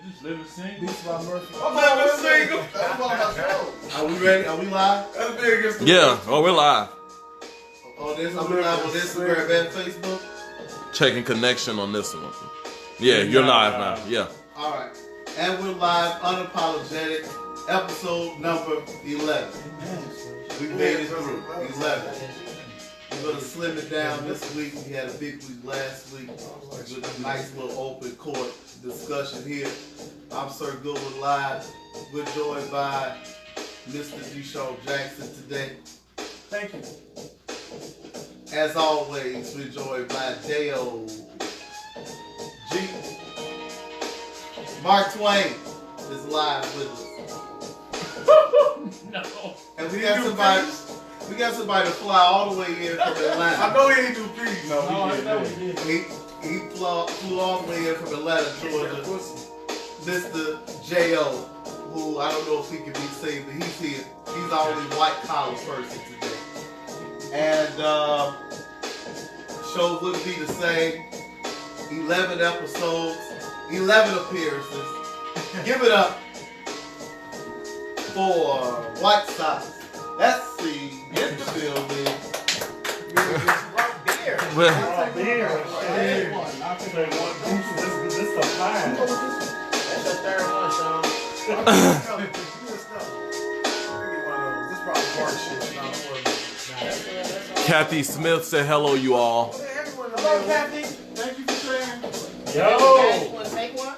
Just living single. Beats by Murphy. I'm living single. That's one of my shows. Are we ready? Are we live? That's big against the Yeah, oh, we're live. Are we live on Instagram and Facebook? Checking connection on this one. Yeah, you're live now. Yeah. All right. And we're live, Unapologetic, episode number 11. We made it through 11. We're going to slim it down this week. We had a big week last week with a nice little open court discussion here. I'm Sir Goodwood Live. We're joined by Mr. Deshaun Jackson today. Thank you. As always, we're joined by Dale G. Mark Twain is live with us. No. And we got somebody to fly all the way in from Atlanta. I know he ain't do peace. No, I know he did. He flew all the way in from Atlanta, Georgia. Mr. J.O., who I don't know if he can be seen, but he's here. He's the only white collar person today. And show wouldn't be the same. 11 episodes, 11 appearances. Give it up for White Sox. That's the in the building. Well, Beer. I'll take one. This is a fine. That's your third one, Sean. This probably part shit. Kathy Smith said hello, you all. Hello, Kathy. Thank you for sharing. Yo. You want to take one?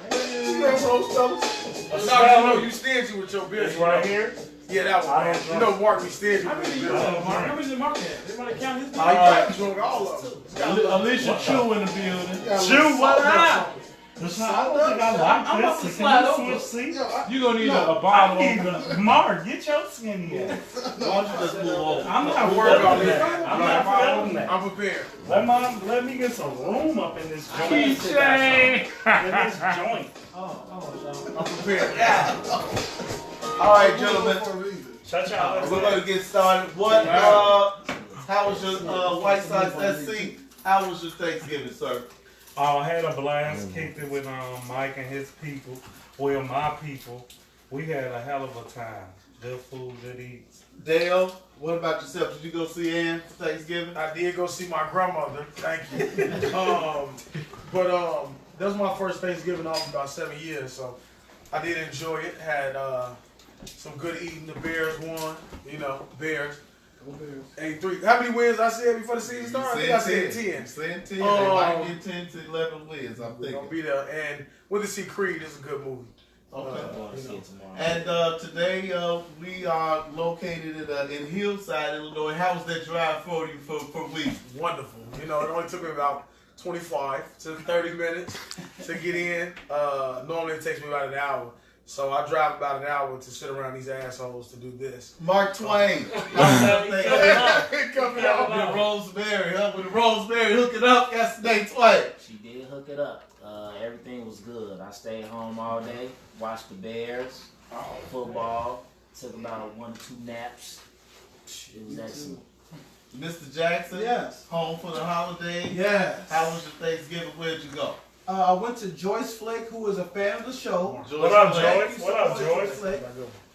You stingy with your beer. It's right here. Yeah, that one. You know Mark be stingy with his beer. How much did Mark have? Everybody count his He probably drunk all of them. Alicia Chu in the building. Chew, what up? I don't think I I'm like about to this. slide Can over. you switch seats? You gonna need a I bottle need opener. Mark, get your skinny ass. Why don't you just move over? I'm not Work worried on about that. that. I'm not feeling that. I'm prepared. Let me get some room up in this joint. In this joint. I'm prepared. All right, gentlemen. Shut y'all. We're going to get started. How was your White Sox SC? How was your Thanksgiving, sir? I had a blast, kicked it with Mike and his people. Well, my people. We had a hell of a time. Good food, good eats. Dale, what about yourself? Did you go see Ann for Thanksgiving? I did go see my grandmother. Thank you. But that was my first Thanksgiving off in about 7 years, so I did enjoy it. Had some good eating. The Bears won. You know, Bears. 83. How many wins I said before the season started? I think I said 10. You said 10. They might get 10 to 11 wins, I'm We're thinking. gonna be there. And went to see Creed. It's a good movie. Okay. See it tomorrow. And today we are located in Hillside, Illinois. How was that drive for you for week? Wonderful. You know, it only took me about 25 to 30 minutes to get in. Normally it takes me about an hour. So I drive about an hour to sit around these assholes to do this. Mark Twain. Coming out. With Rosemary, with Rosemary hooking up yesterday, Twain. She did hook it up. Everything was good. I stayed home all day, watched the Bears, football, took about 1 or 2 naps. It was excellent. Mr. Jackson, Yes. home for the holiday. Yes. How was your Thanksgiving? Where'd you go? I went to Joyce Flake, who is a fan of the show. What up, Flake. Joyce? What up, Joyce? Flake.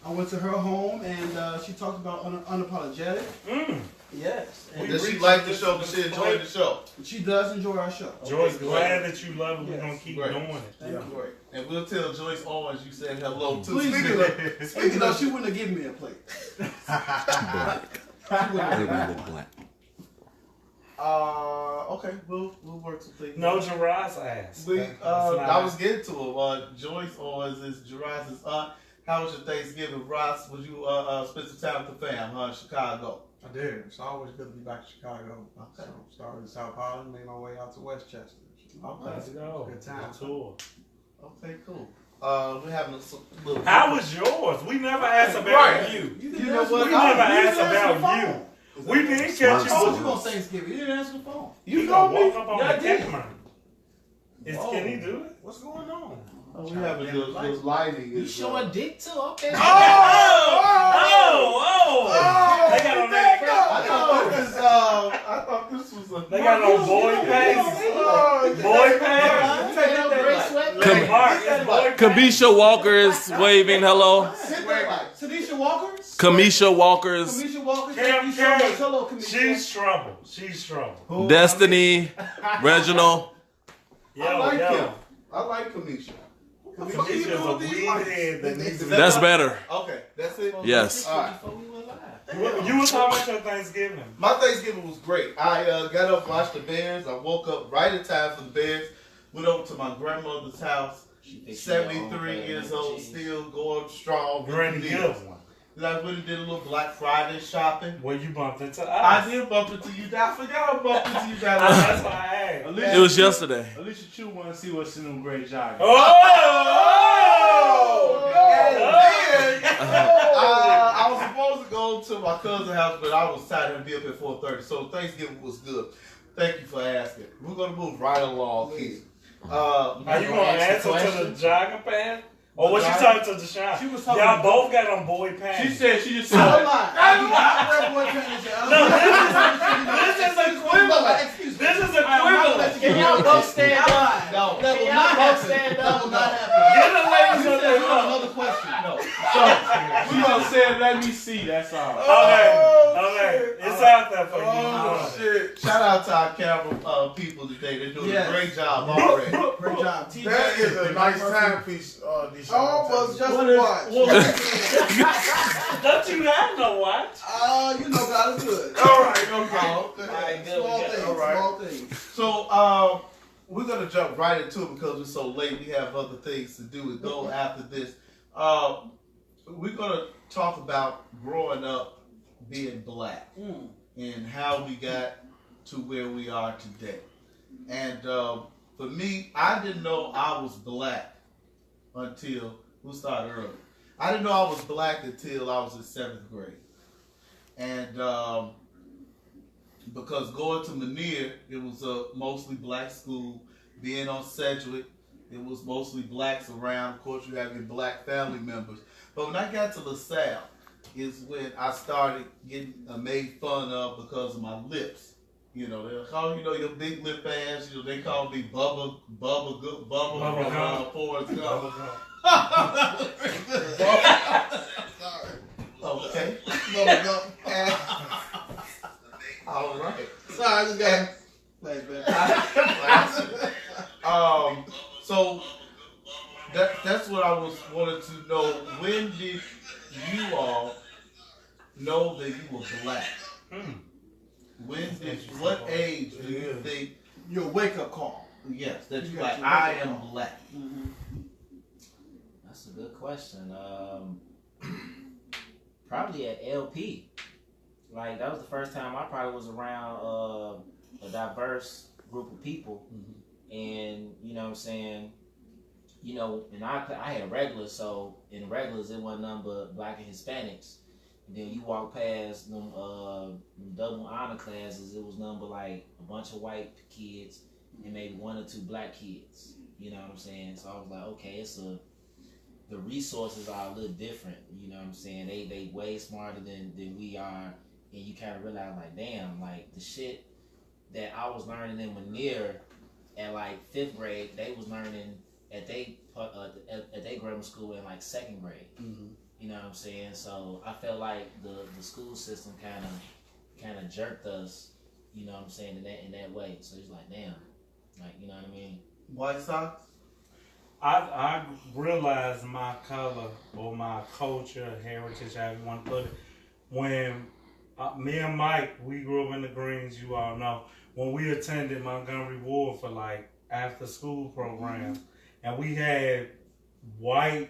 I went to her home and she talked about Unapologetic. Yes. And Does she like the show? Does she enjoy the show? she does enjoy our show. Joyce, Okay, glad great. that you love it. We're going to keep Great. doing it. Thank you. Great. And we'll tell Joyce Owens you said hello too. Please do. Speaking of, she wouldn't have given me a plate. Okay, we'll work some things. No Gerard's ass. I was getting to him. Joyce Owens is Gerard's aunt. How was your Thanksgiving, Ross? Would you spend some time with the fam, in Chicago? I did. It's always good to be back in Chicago. Okay. So started in South Holland, made my way out to Westchester. Okay. Let's go. Good time. Tour. Okay, cool. We're having a little. How was yours? We never asked about Right. you. You know what? We never asked answer the about phone. you. We did catch I you. told you on Thanksgiving. You didn't answer the phone. You know gonna me. walk up on the camera. Can he do it? What's going on? We having this lighting. You showing dick too? Okay. Oh! They got on that. I thought this was They got no boy pants. Boy pants. Mark, It's boy pants. Kamisha Walker is waving hello. Tanisha Walker? Kamisha Walker's Kamisha Walker, Cam, thank you so Cam. much. Hello, Kamisha. She's trouble. She's trouble. Destiny, Reginald. I like Yo. him. I like Kamisha. Kamisha's a weed head that needs to be. That's better. Okay, that's it. Yes. All right. Before we went live. You was talking about your Thanksgiving. My Thanksgiving was great. I got up, watched the Bears. I woke up right in time for the Bears. Went over to my grandmother's house. 73 years old, still going strong. Granny good one. Then I went and did a little Black Friday shopping. Well, you bumped into us. I did bump into you. I forgot I bumped into you guys. That's why I asked. It was yesterday. Alicia Chu want to see what's in them great joggers. Oh! I was supposed to go to my cousin's house, but I was tired and be up at 4:30. So Thanksgiving was good. Thank you for asking. We're gonna move right along here. Are you gonna answer to the jogging pants? Or was you Jogging? talking to Deshaun? She was talking Y'all to- both got on boy pants. She said she just I said. don't lie. I do not wear boy panties. This is equivalent. Excuse me. This is I am not equivalent. letting you Can get y'all out. both stand up? No. That will Can not y'all both happen. stand That up? will not happen. Get the ladies You on said their you want another question. No. So we gonna say, let me see. That's all. Okay. It's out there for you. Oh shit! Shout out to our camera people today. They're doing Yes. a great job already. Great job. TJ. That is a nice timepiece, Deshaun. Almost just What a is- watch. Don't you have no watch? You know God is good. All right, no problem. Alright, good. Small We got- things, all right. small things. So we're gonna jump right into it because we're so late. We have other things to do and go after this. We're gonna talk about growing up being black and how we got to where we are today. And for me, I didn't know I was black until we'll start early. I didn't know I was black until I was in 7th grade, and because going to Manier, it was a mostly black school. Being on Sedgwick, it was mostly blacks around. Of course, you have your black family members. But when I got to LaSalle, is when I started getting made fun of because of my lips. You know, they'll call your big lip ass. You know, they call me Bubba from Forrest Gump. Okay. All right. Sorry, I just got. Thanks, man. So that's what I wanted to know. When did you all know that you were black? What age do you think? Your wake up call. Yes, that You you got like. your I wake-up am call. black. That's a good question. Probably at LP. Like, that was the first time I probably was around a diverse group of people. And, you know what I'm saying, you know, and I had regulars, so in regulars it wasn't nothing but black and Hispanics. And then you walk past them double honor classes, it was nothing but like a bunch of white kids and maybe 1 or 2 black kids. You know what I'm saying? So I was like, okay, the resources are a little different. You know what I'm saying? They way smarter than we are, and you kind of realize like, damn, like the shit that I was learning in Manier at like 5th grade, they was learning at they grammar school in like 2nd grade. You know what I'm saying? So I felt like the school system kind of jerked us. You know what I'm saying, in that way. So it's like, damn, like, you know what I mean? White Sox. I realized my color or my culture, heritage, however you want to put it, when me and Mike, we grew up in the Greens, you all know, when we attended Montgomery Ward for like after school programs, and we had white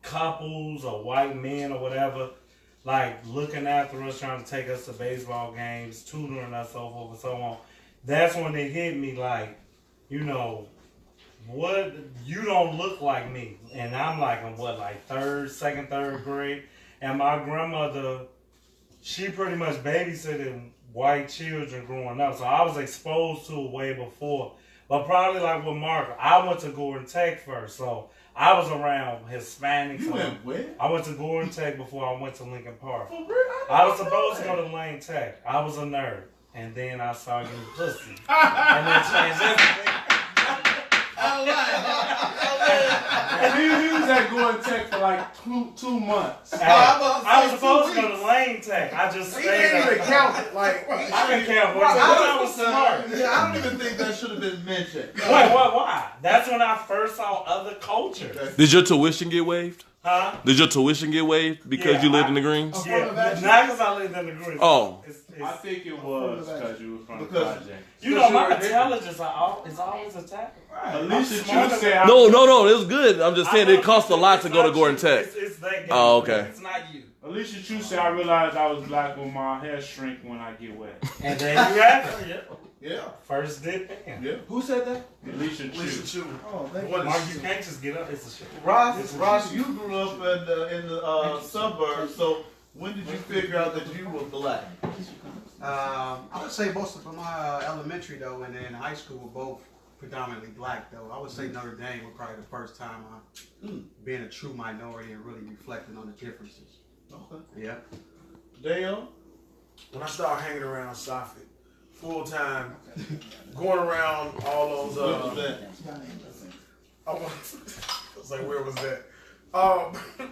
couples or white men or whatever, like looking after us, trying to take us to baseball games, tutoring us, so forth and so on. That's when it hit me like, you know, what, you don't look like me. And I'm like in what, like 2nd, 3rd grade. And my grandmother, she pretty much babysitted white children growing up. So I was exposed to it way before. But probably like with Mark, I went to Gordon Tech first. So I was around Hispanics. You went where? I went to Gordon Tech before I went to Lincoln Park. For real? I was supposed to go to Lane Tech. I was a nerd. and then I started getting pussy, and then changed everything. He was at Gordon Tech for like 2 months. I was supposed to go to Lane Tech. I just He stayed. didn't even count it. Like, I didn't care what I was smart. Yeah, I don't even think that should have been mentioned. Wait, why? That's when I first saw other cultures. Did your tuition get waived? Huh? Did your tuition get waived because you lived in the Greens? Yeah, not because I lived in the Greens. Oh. I think it was because you were from the project. You know, my intelligence is always attacked. Alicia Chu said, No, it was good. I'm just saying it cost a lot to go to Gordon Tech. It's that game. Oh, okay. It's not you. Alicia Chu said, I realized I was black when my hair shrink when I get wet. And then you have it. Yeah. First did man. Yeah. Who said that? Alicia Chu. Oh, thank Mark, you can't just get up. It's a shit. Ross, you grew up in the suburbs, so when did you figure out that you were black? I would say most of my elementary though, and then high school were both predominantly black though. I would say Notre Dame was probably the first time I being a true minority and really reflecting on the differences. Okay. Yeah. Dale? when I started hanging around Sofit full time, going around all those. What was that? I was like, where was that?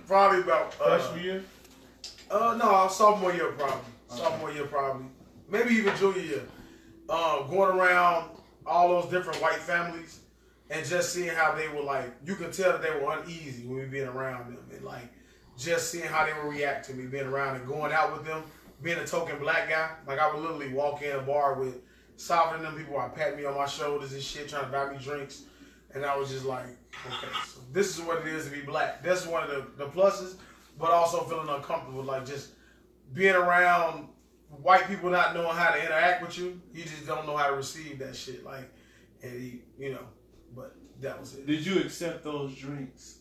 Probably about Freshman year? No, sophomore year probably. Okay. Sophomore year probably. Maybe even junior year. Going around all those different white families and just seeing how they were like, you could tell that they were uneasy when we being around them, and like just seeing how they would react to me being around and going out with them, being a token black guy. Like I would literally walk in a bar with Sofit and them people would pat me on my shoulders and shit, trying to buy me drinks. And I was just like, okay, so this is what it is to be black. That's one of the pluses, but also feeling uncomfortable, like just being around white people not knowing how to interact with you. You just don't know how to receive that shit. Like, and you know, but that was it. Did you accept those drinks?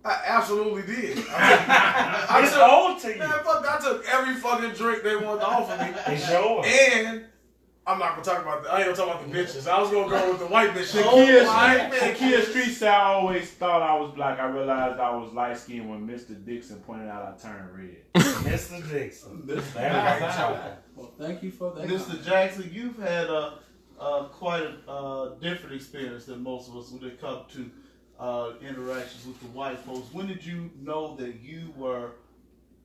I absolutely did. It's old to you. Man, fuck, I took every fucking drink they wanted to offer me. It's yours. And I'm not gonna talk about I ain't gonna talk about the bitches. I was gonna go with the white bitches. Shakia Street said, I always thought I was black. I realized I was light skinned when Mr. Dixon pointed out I turned red. Mr. Dixon. Well, thank you for that. Mr. Jackson, you've had quite a different experience than most of us when it comes to interactions with the white folks. When did you know that you were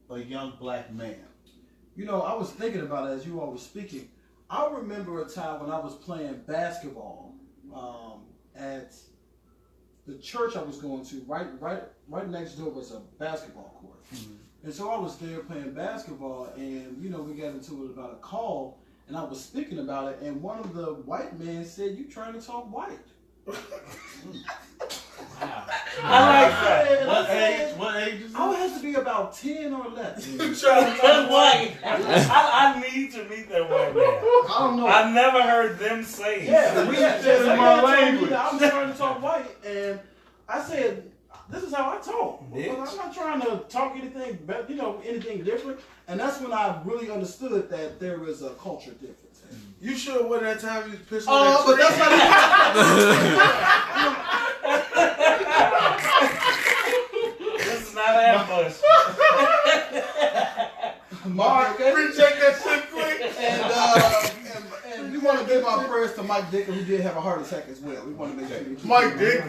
a young black man? You know, I was thinking about it as you all were speaking. I remember a time when I was playing basketball at the church I was going to. Right next door was a basketball court, and so I was there playing basketball. And you know, we got into it about a call, and I was speaking about it. And one of the white men said, "You trying to talk white?" I like that. What age is it? I would have to be about 10 or less. You trying to talk white? I need to meet that white man. I don't know. I never heard them say it. Yeah, we had That's that my man told me language. that I'm trying to talk white, and I said, "This is how I talk. Bitch. I'm not trying to talk anything, anything different." And that's when I really understood that there is a culture difference. You sure when that time you was pissing Oh, but that's This is not ambush. Mark, okay? reject that shit quick. And we want to give our prayers to Mike Dicker, who did have a heart attack as well. We want to make sure that Mike Dick.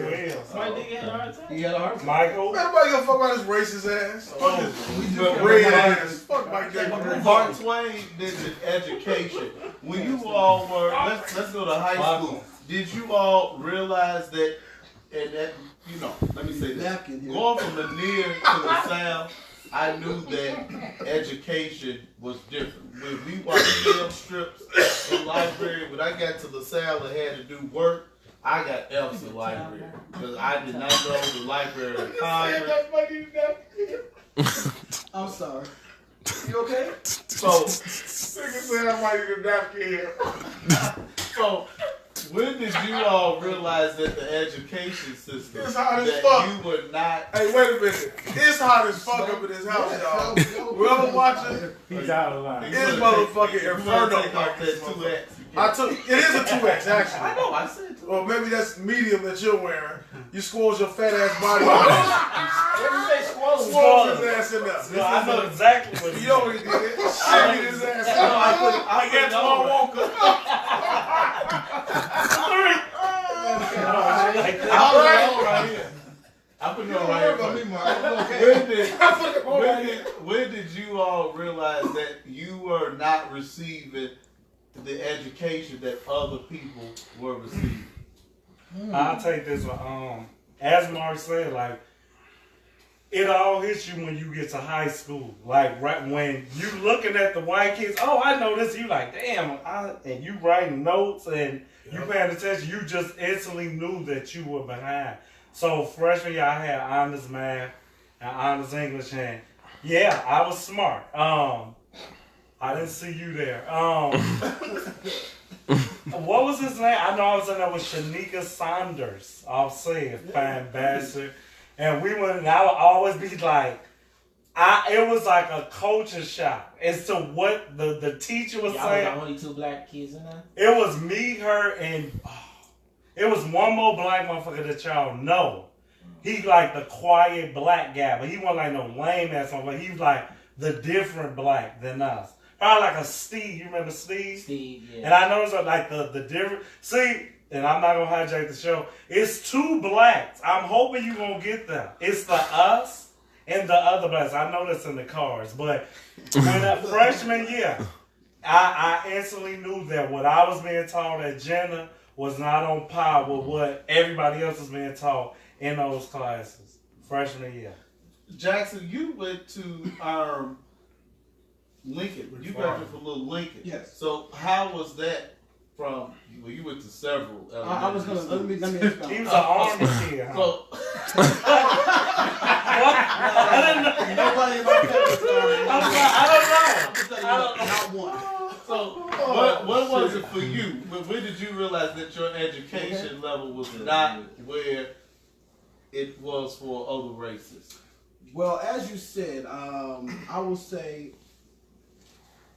Mike Dick had a heart attack? he had a heart attack. Michael. Man, nobody gonna fuck about his racist ass. Fuck his red ass. Fuck Mike Dick. Mark Twain did an education. When you all were, let's go to high school. Did you all realize that, and that, you know, let me say this. Napkin here. Going from the near to the south, I knew that education was different. When we watched film strips in the library, when I got to the south and had to do work, I got F's in the library. Because I did not know the Library of Congress. I'm sorry. You okay? So, Nigga said I might need a napkin here. so, when did you all realize that the education system, It's hot as that fuck. you were not... Hey, wait a minute. It's hot as fuck up in this house, y'all. Whoever watching, He's out of line. it's motherfucking You inferno. want to take off that 2X. I took it is a 2X actually. I know, I said 2X. Or maybe that's medium that you're wearing. You squoze your fat ass body. What did you say, squirrel? was swung his fun. ass in there. No, I know exactly what He already did it. Shimmied his ass in there. Like Antoine Walker. I put it on right here. When did you all realize that you were not receiving the education that other people were receiving? I'll take this one. As Mark said, like, it all hits you when you get to high school. Like, right when you looking at the white kids, oh, I know this. You like, damn, and you writing notes and you paying attention. You just instantly knew that you were behind. So freshman year, I had honors math and honors English, and yeah, I was smart. I didn't see you there. What was his name? I know I was in there with Shanika Saunders. I'll say it, fine bastard. And we went, and I would always be like, it was like a culture shock as to what the teacher was saying. Y'all were the only two black kids in there? It was me, her, and it was one more black motherfucker that y'all know. He like the quiet black guy, but he wasn't like no lame ass motherfucker. He was like the different black than us. Probably like a Steve. You remember Steve? Steve, yeah. And I noticed like the different. See, and I'm not gonna hijack the show. It's two blacks. I'm hoping you gonna get them. It's the us and the other blacks. I know that's in the cards, but when that freshman year, I instantly knew that what I was being taught at Jenna was not on par with what everybody else was being taught in those classes. Freshman year. Jackson, you went to Lincoln. You graduated from Little Lincoln. Yes. So how was that from? Well, you went to several. I was gonna let me explain. He was an army kid. Huh? So I didn't know. Nobody in my family. I don't know. Not one. So, what was it for you? When did you realize that your education level was not where it was for other races? Well, as you said, I will say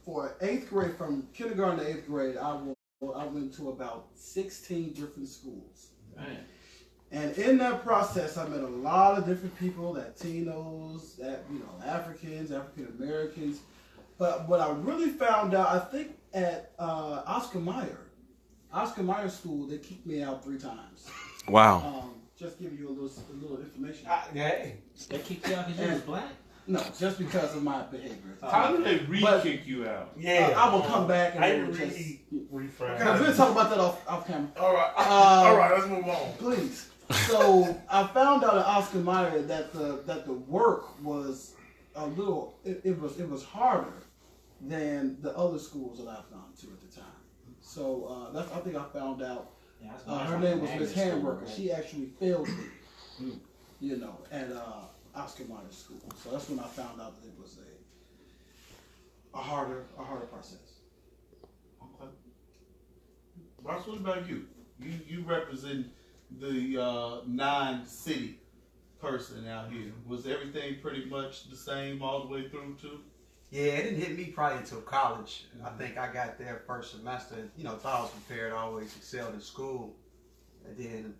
for 8th grade, from kindergarten to 8th grade, I went to about 16 different schools. Man. And in that process, I met a lot of different people, Latinos, Africans, African Americans. But what I really found out, I think at Oscar Mayer School, they kicked me out 3 times. Wow. Just give you a little information. Hey. They kicked you out because you was black? No, just because of my behavior. How did they re-kick you out? Yeah. I will come back and I they will just... rephrase. We'll talk about that off camera. All right. All right, let's move on. Please. So I found out at Oscar Mayer that the work was a little. It was harder than the other schools that I've gone to at the time. So I think I found out. Yeah, Her name was Miss Handworker. Right? She actually failed me, at Oscar Mayer School. So that's when I found out that it was a harder process. Okay. Ross, what about you? You represent the non-city person out here. Was everything pretty much the same all the way through too? Yeah, it didn't hit me probably until college. I think I got there first semester, thought I was prepared, always excelled in school. And then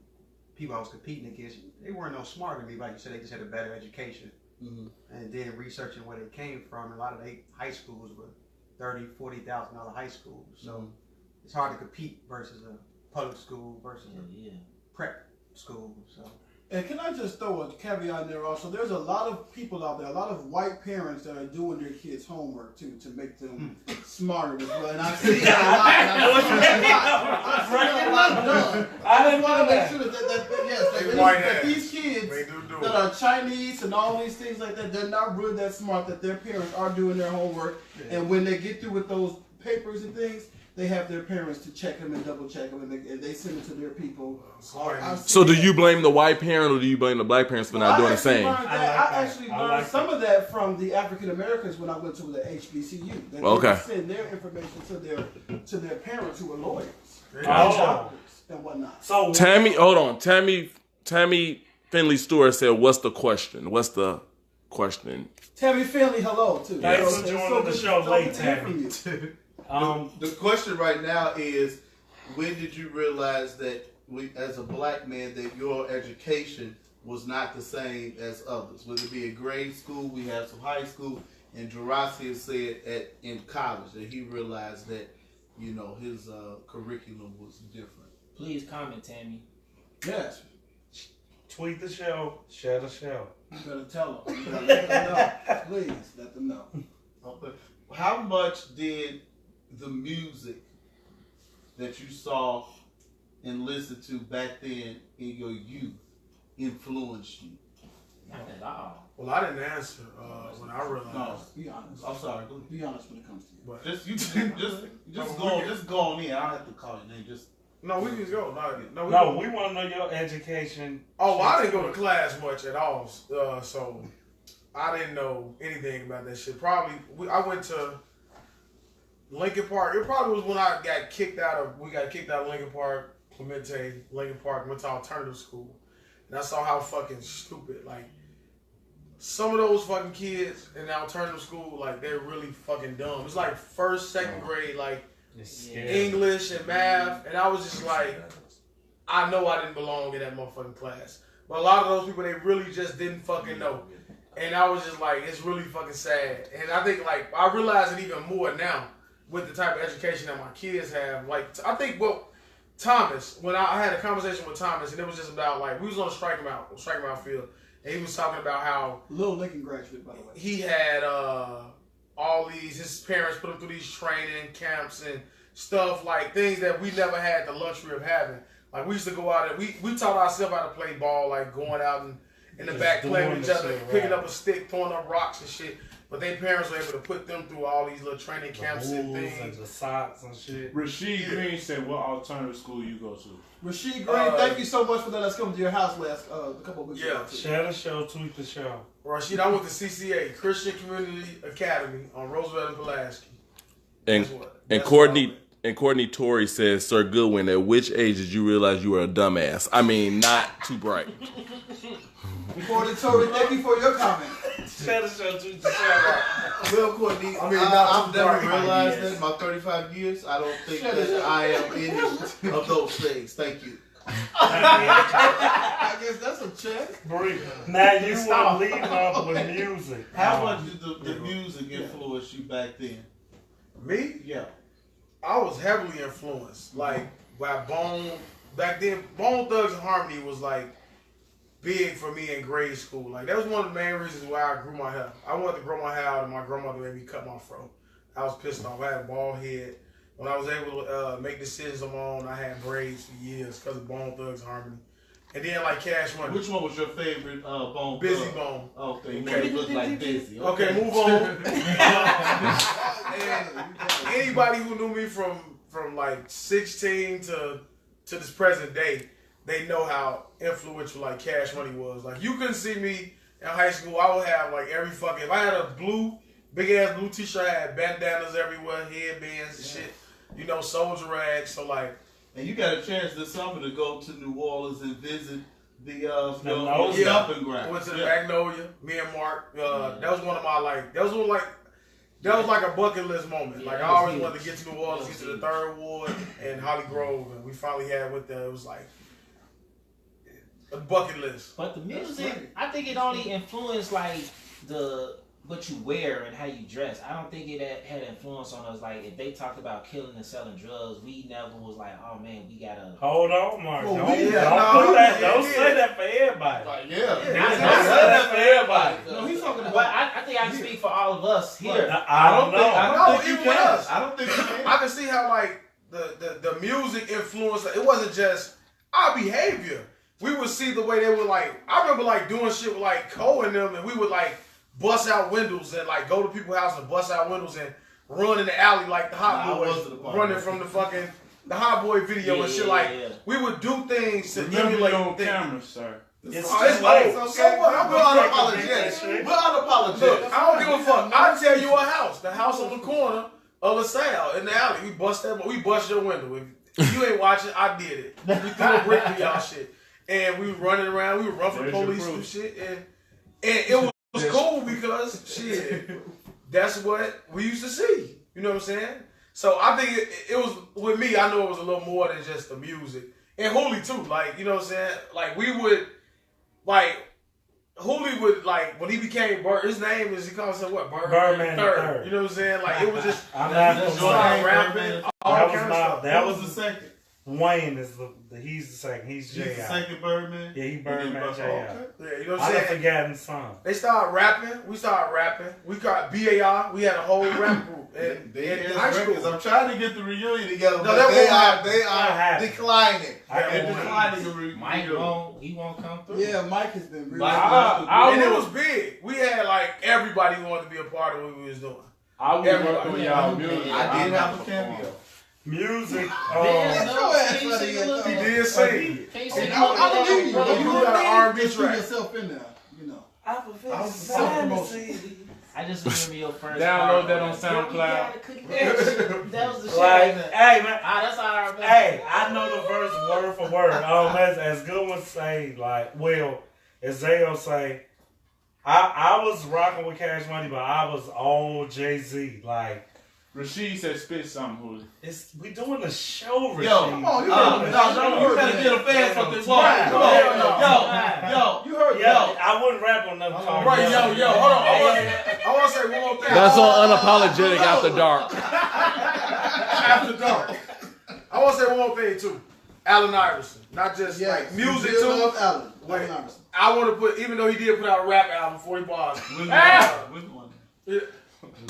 people I was competing against, they weren't no smarter than me, like you said, they just had a better education. Mm-hmm. And then researching where they came from, a lot of high schools were $30,000, $40,000 high schools. So it's hard to compete versus a public school versus a prep school. So. And can I just throw a caveat in there also? There's a lot of people out there, a lot of white parents that are doing their kids' homework too to make them smarter as well. And I see that a lot. I just want to make sure that these kids that are Chinese and all these things like that, they're not really that smart, that their parents are doing their homework. Yeah. And when they get through with those papers and things, they have their parents to check them and double check them, and they send it to their people. So do you blame the white parent or do you blame the black parents for not doing the same? I actually learned some of that from the African Americans when I went to the HBCU. They would send their information to their parents who were lawyers and doctors and whatnot. So Tammy Finley Stewart said, "What's the question? What's the question?" Tammy Finley, hello too. Thanks for joining the show late, Tammy. The question right now is, when did you realize that as a black man, that your education was not the same as others. Whether it be in grade school, we had some high school, and Jurassic said in college that he realized that, you know, his curriculum was different. Please comment, Tammy. Yes. Tweet the show, share the show. You better tell them. You better let them know. Please let them know. Okay. How much did the music that you saw and listened to back then in your youth influence you? Not at all. Well, I didn't answer when I realized. No, be honest. I'm sorry. Go ahead. Be honest when it comes to you. But Just go on in. I don't have to call your name. Just no, we can go. No, No, we want to know your education. Oh, well, I didn't go to class much at all, so I didn't know anything about that shit. Probably, I went to Lincoln Park. It probably was when I got kicked out of. We got kicked out of Lincoln Park, Clemente, Lincoln Park, went to alternative school, and I saw how fucking stupid, like, some of those fucking kids in the alternative school, like, they're really fucking dumb. It's like first, second grade, like, English and math, and I was just like, I know I didn't belong in that motherfucking class. But a lot of those people, they really just didn't fucking know. And I was just like, it's really fucking sad. And I think, like, I realize it even more now with the type of education that my kids have. Like, I think, well, Thomas, when I had a conversation with Thomas, and it was just about, like, we was on a strike him out field, and he was talking about how Little Lincoln graduate, by the way. he had all these, his parents put him through these training camps and stuff, like things that we never had the luxury of having. Like, we used to go out and we taught ourselves how to play ball, like going out and in the back playing with each other, picking up a stick, throwing up rocks and shit. But their parents were able to put them through all these little training camps and things. And the socks and shit. Rashid Green said, what alternative school you go to? Rashid Green, thank you so much for letting us come to your house last a couple of weeks ago. Share the show, tweet the show. Rashid, I went to CCA, Christian Community Academy on Roosevelt and Pulaski. And Courtney Torrey says, Sir Goodwin, at which age did you realize you were a dumbass? I mean, not too bright. Courtney Torrey, thank you for your comment. Share the show, tweet the show. Well, Courtney, I've never realized that in my 35 years. I don't think that I am any of those things. Thank you. I guess that's a check. Now you want to lead off with music. How much did the music influence you back then? Me? Yeah. I was heavily influenced, like, by Bone. Back then, Bone Thugs and Harmony was, like, big for me in grade school. Like, that was one of the main reasons why I grew my hair. I wanted to grow my hair out, and my grandmother made me cut my fro. I was pissed off. I had a bald head. When I was able to make decisions on my own, I had braids for years because of Bone Thugs and Harmony. And then, like, Cash Money. Which one was your favorite Bone? Busy Bone. Okay, you look like Busy. Okay, move on. And anybody who knew me from like 16 to this present day, they know how influential, like, Cash Money was. Like, you couldn't see me in high school. I would have, like, every fucking, if I had a big ass blue t-shirt, I had bandanas everywhere, headbands and shit, you know, soldier rags. So, like, and you got a chance this summer to go to New Orleans and visit the stomping ground. Went to the Magnolia, me and Mark. That was one of my, like, that was like a bucket list moment. Like, I always wanted to get to New Orleans, get to the 3rd Ward and Holly Grove, and we finally had it was like a bucket list. But the music, I think it only influenced, like, what you wear and how you dress. I don't think it had influence on us. Like, if they talked about killing and selling drugs, we never was like, oh man, we gotta hold on, Mark. Well, Don't say that for everybody. Like, don't say that for everybody. No, he's talking about. But I think I can speak for all of us here. I don't know. I don't think you can. I can see how, like, the music influenced. It wasn't just our behavior. We would see the way they were, like, I remember, like, doing shit with, like, Cole and them, and we would, like, bust out windows and, like, go to people's house and bust out windows and run in the alley like the Hot Boys running from the fucking the Hot Boy video and shit. We would do things to emulate on things. camera, sir. It's so what? We're unapologetic. We're unapologetic. Look, I don't give a fuck. I'll tell you a house. The house on the corner of LaSalle in the alley. We bust your window. If you ain't watching, I did it. We threw a brick through y'all shit. And we were running around. We would run from the police and shit. And it was cool because, shit, that's what we used to see. You know what I'm saying? So I think it was, with me, I know it was a little more than just the music. And Hooli too, like, you know what I'm saying? Like, we would, like Hooley would like when he became Bird. His name is he calls himself what? Birdman the third. Third. You know what I'm saying? Like it was just I'm not gonna lie. rapping. All That was kind of my. stuff. That Who was was the second? Wayne is he's the second. He's He's the J.I. second Birdman? Yeah, he Birdman J.I. Yeah, you know what I I'm done saying? forgotten some. They started rapping. We started rapping. We got BAR. We had a whole rap group They in had high records. school. I'm trying to get the reunion together, No, but that they won't are happen. they That are happened. declining. I They're can declining. Mike he won't come through. Yeah, Mike has been really. And it was big. We had like everybody who wanted to be a part of what we was doing. I was Everybody. working with y'all music. I did have a cameo. Music. Damn, no, Go ahead, can you buddy. sing a little He bit? did sing. Can you sing a I little bit? believe you. Brother, You you know got what an I mean? R&B Just threw track. yourself in there. You know. I fulfill Self-promotion. I just remember your first Download part. that on Yeah, SoundCloud. we gotta cook that shit. That was the shit. Like, Like, hey man, that's how I remember. hey, I know the verse word for word. As good ones say, like, well, as Zayo say, I was rocking with Cash Money, but I was all Jay-Z. Like, Rashid said spit something, Hooley. we doing a show, Rashid. Come on, you We heard doing it. a show. You gotta get a fan something. Right. Yo, You heard Yeah, I wouldn't rap on nothing called Right, Yo. yo, hold on. I want to say one more thing. That's on Unapologetic After Dark. After dark. I want to say one more thing too. Allen Iverson, not just like music you too. love Allen. Wait. Allen Iverson. I want to put, even though he did put out a rap album before he bought it. which one? Yeah.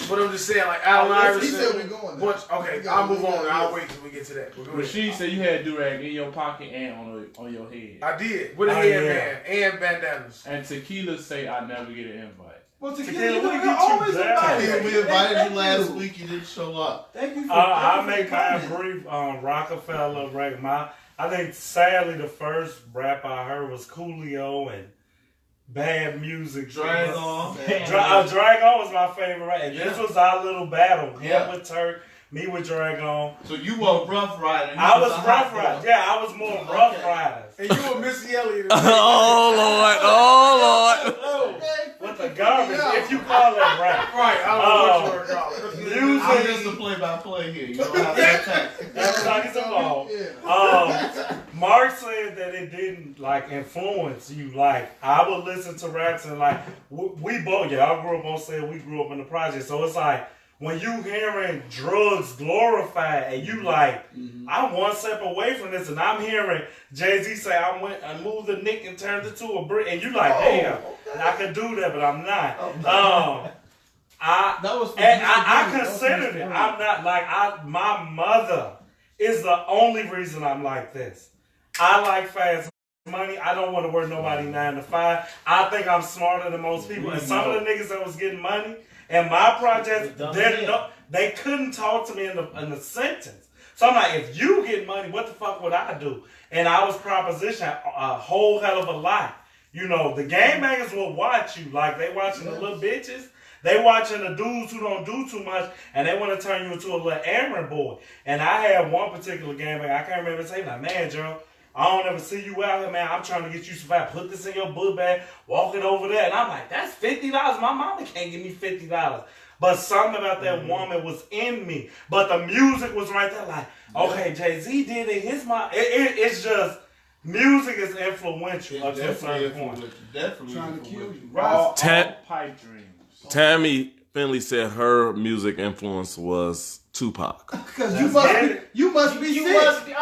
But I'm just saying, like Allen Iverson. He said we going there. Okay, I'll move on. I'll wait till we get to that. We're going Rashid said you had do-rag in your pocket and on your head. I did with a Oh, headband and bandanas. And Tequila say I never get an invite. Well, Tequila, Tequila, we you're get always you back. invited. We invited you last week. You didn't show up. Thank you for I'll make coming. mine brief on Rockefeller record. I think sadly the first rap I heard was Coolio and Bad Music. Drag On. Drag On was my favorite rap. And this was our little battle. Yeah. Him with Turk, me with Drag On. So you were Rough Rider. I was Rough Rider. Yeah, I was more Rough Riders. And you were Missy Elliott. Oh Lord, oh Lord. With the garbage, if you call that rap. Right, I don't know what you were called. I'm just a play-by-play here. You don't have to attack. Everybody's involved. Yeah. Mark said that it didn't like influence you. Like I would listen to raps and like we both. Yeah, I grew up on saying we grew up in the project, so it's like when you hearing drugs glorified and you like, I'm one step away from this, and I'm hearing Jay-Z say I moved the nick and turned it to a brick, and you like, damn, I could do that, but I'm not. I considered it. I'm not like my mother is the only reason I'm like this. I like fast money. I don't want to work nobody 9 to 5. I think I'm smarter than most people. And some of the niggas that was getting money and my projects, they couldn't talk to me in a sentence. So I'm like, if you get money, what the fuck would I do? And I was propositioned a whole hell of a lot. You know, the gangbangers will watch you like they watching the little bitches. They watching the dudes who don't do too much, and they want to turn you into a little errand boy. And I had one particular gangbanger, I can't remember saying, like, man, Joe, I don't ever see you out here, man. I'm trying to get you survive. Put this in your book bag, walk it over there. And I'm like, that's $50. My mama can't give me $50. But something about that woman was in me. But the music was right there, like, okay, Jay-Z did it. It's just, music is influential up to a certain point. Definitely Trying to kill you. All pipe dreams. Tammy Finley said her music influence was Tupac. Because you must be sick. Okay.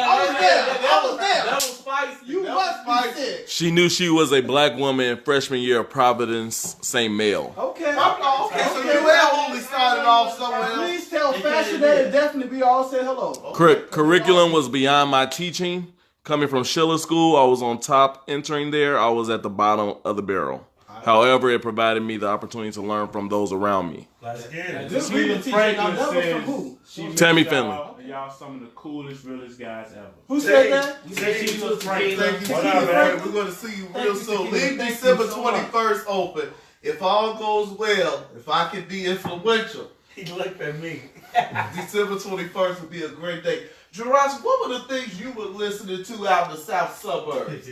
I was there. That was spicy. You That must was be spicy. sick. She knew she was a black woman in freshman year of Providence, St. Male. Okay. Okay, so you have only started off somewhere else. Please tell Fashion that it definitely be all said hello. Curriculum was beyond my teaching. Coming from Schiller School, I was on top entering there. I was at the bottom of the barrel. However, it provided me the opportunity to learn from those around me. Let's get it. This Tequila reading teacher, now Franklin that was from says who? she makes Tammy y'all some of the coolest, realest guys ever. Who said that? Thank you, What up, man? We're going to see you real you, soon. Tequila. Leave Thank you December so much. 21st open. If all goes well, if I can be influential, He looked at me. December 21st would be a great day. Jurassic, what were the things you were listening to out in the south suburbs?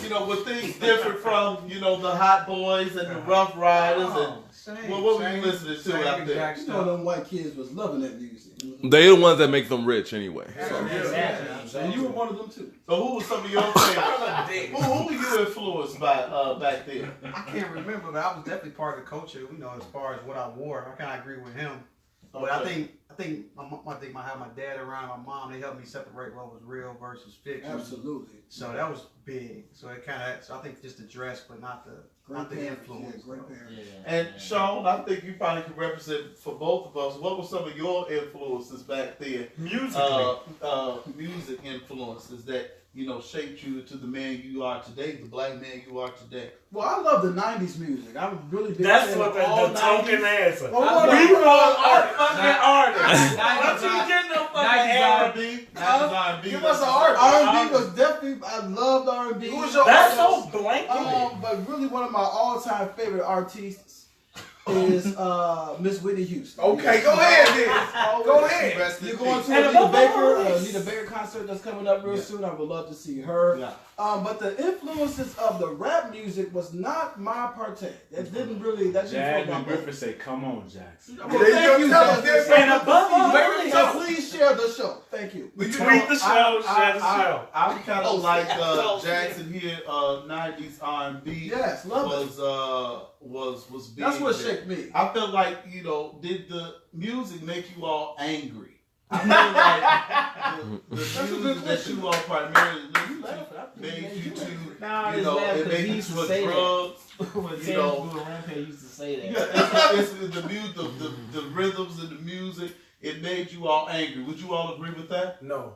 You know, were things different from, you know, the Hot Boys and the Rough Riders and Same. Well, what were same, you listening to same out there? exact You know stuff. them white kids was loving that music. They the ones that make them rich anyway. Exactly. And you were one of them too. So who was some of your favorites? who were you influenced by back then? I can't remember, but I was definitely part of the culture. You know, as far as what I wore, I kind of agree with him. But I think how my dad around, my mom, they helped me separate what was real versus fiction. Absolutely. So that was big. So it kind of, so I think just the dress, but not the influence. Yeah, great parents. And Sean, I think you probably can represent for both of us. What were some of your influences back then? Musically. Music influences that shaped you to the man you are today, the black man you are today. Well, I love the '90s music. I was really big. That's fan what of the all token 90s. answer. Well, We what want art? fucking artists. Nineties Don't you get no fucking 90s R&B. R&B. Give us an art. R&B was definitely. I loved R&B. Who was your That's artist? so blanket. But really, one of my all-time favorite artists is Miss Whitney Houston. Okay, go ahead then. Go ahead. Rest in You're going peace. to And Anita above Baker, all this- Anita Baker concert that's coming up real soon. I would love to see her. Yeah. But the influences of the rap music was not my partake. That didn't really. That didn't Jasmine float my boat. Griffith say, "Come on, Jackson." Well, There you thank you, go. Tell Jasmine. us this. And above all Please, this- please share the show. Thank you. But Tweet the show, share the show. I'm kind of like Jackson here. 90s R&B Yes, love it. was big. That's what there. shaped me. I felt like did the music make you all angry? I feel like the music that you all primarily listen to made you to, Nah, you it's know, bad it because made he you used to to say that. drugs. When You James know. Blue and Rampage used to say Yeah, that. it's the music, the rhythms and the music. It made you all angry. Would you all agree with that? No.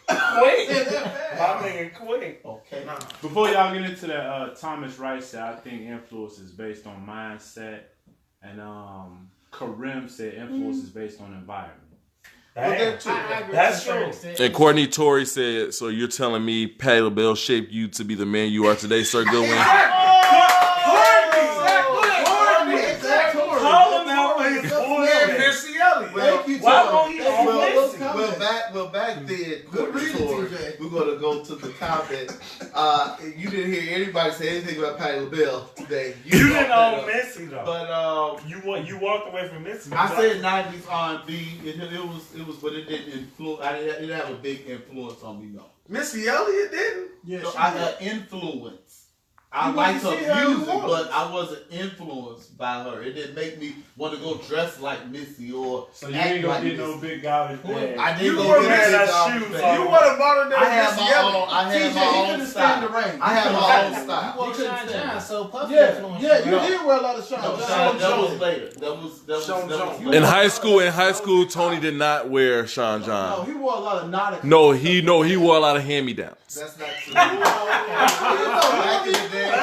Quick. My nigga, quick. Okay. Nah. Before y'all get into that, Thomas Wright said, "I think influence is based on mindset," and Karim said, "Influence is based on environment." Well, that too. I agree That's to a certain true. extent. And Courtney Torrey said, "So you're telling me Patti LaBelle shaped you to be the man you are today, Sir Goodwin?" Call him out for his And bullshit. Missy Elliott. Thank you, Why Tori. won't he Thank you on for those Missy? comments. Back then, Good reading, Tori, TJ. we're gonna go to the comment. You didn't hear anybody say anything about Patti LaBelle today. You didn't brought that own up. Missy though. But You walked away from Missy. I said 90s R&B. It was, but it didn't influence. It didn't have a big influence on me, no. Missy Elliott didn't? Yeah, So she I did. had influence. I You liked went to see her her in New music, Orleans. but I wasn't influenced by her. It didn't make me want to go dress like Missy or So you act ain't gonna like get no Missy. big garbage bag. I didn't You go were get mad a at big shoes shoes. on. You would have bought her I that had Missy my Elliott. own. I had TJ, my he own couldn't stand the style. rain. I had my own You style. walked in Sean the stand. John, so Puffy Yeah, influenced yeah, you. you No. did wear a lot of Sean No, John. that was later. That was Sean Jones. later. In high school, Tony did not wear Sean No, John. he wore a lot of Nautica. No, he wore a lot of hand-me-downs. That's not true. Back in the day, I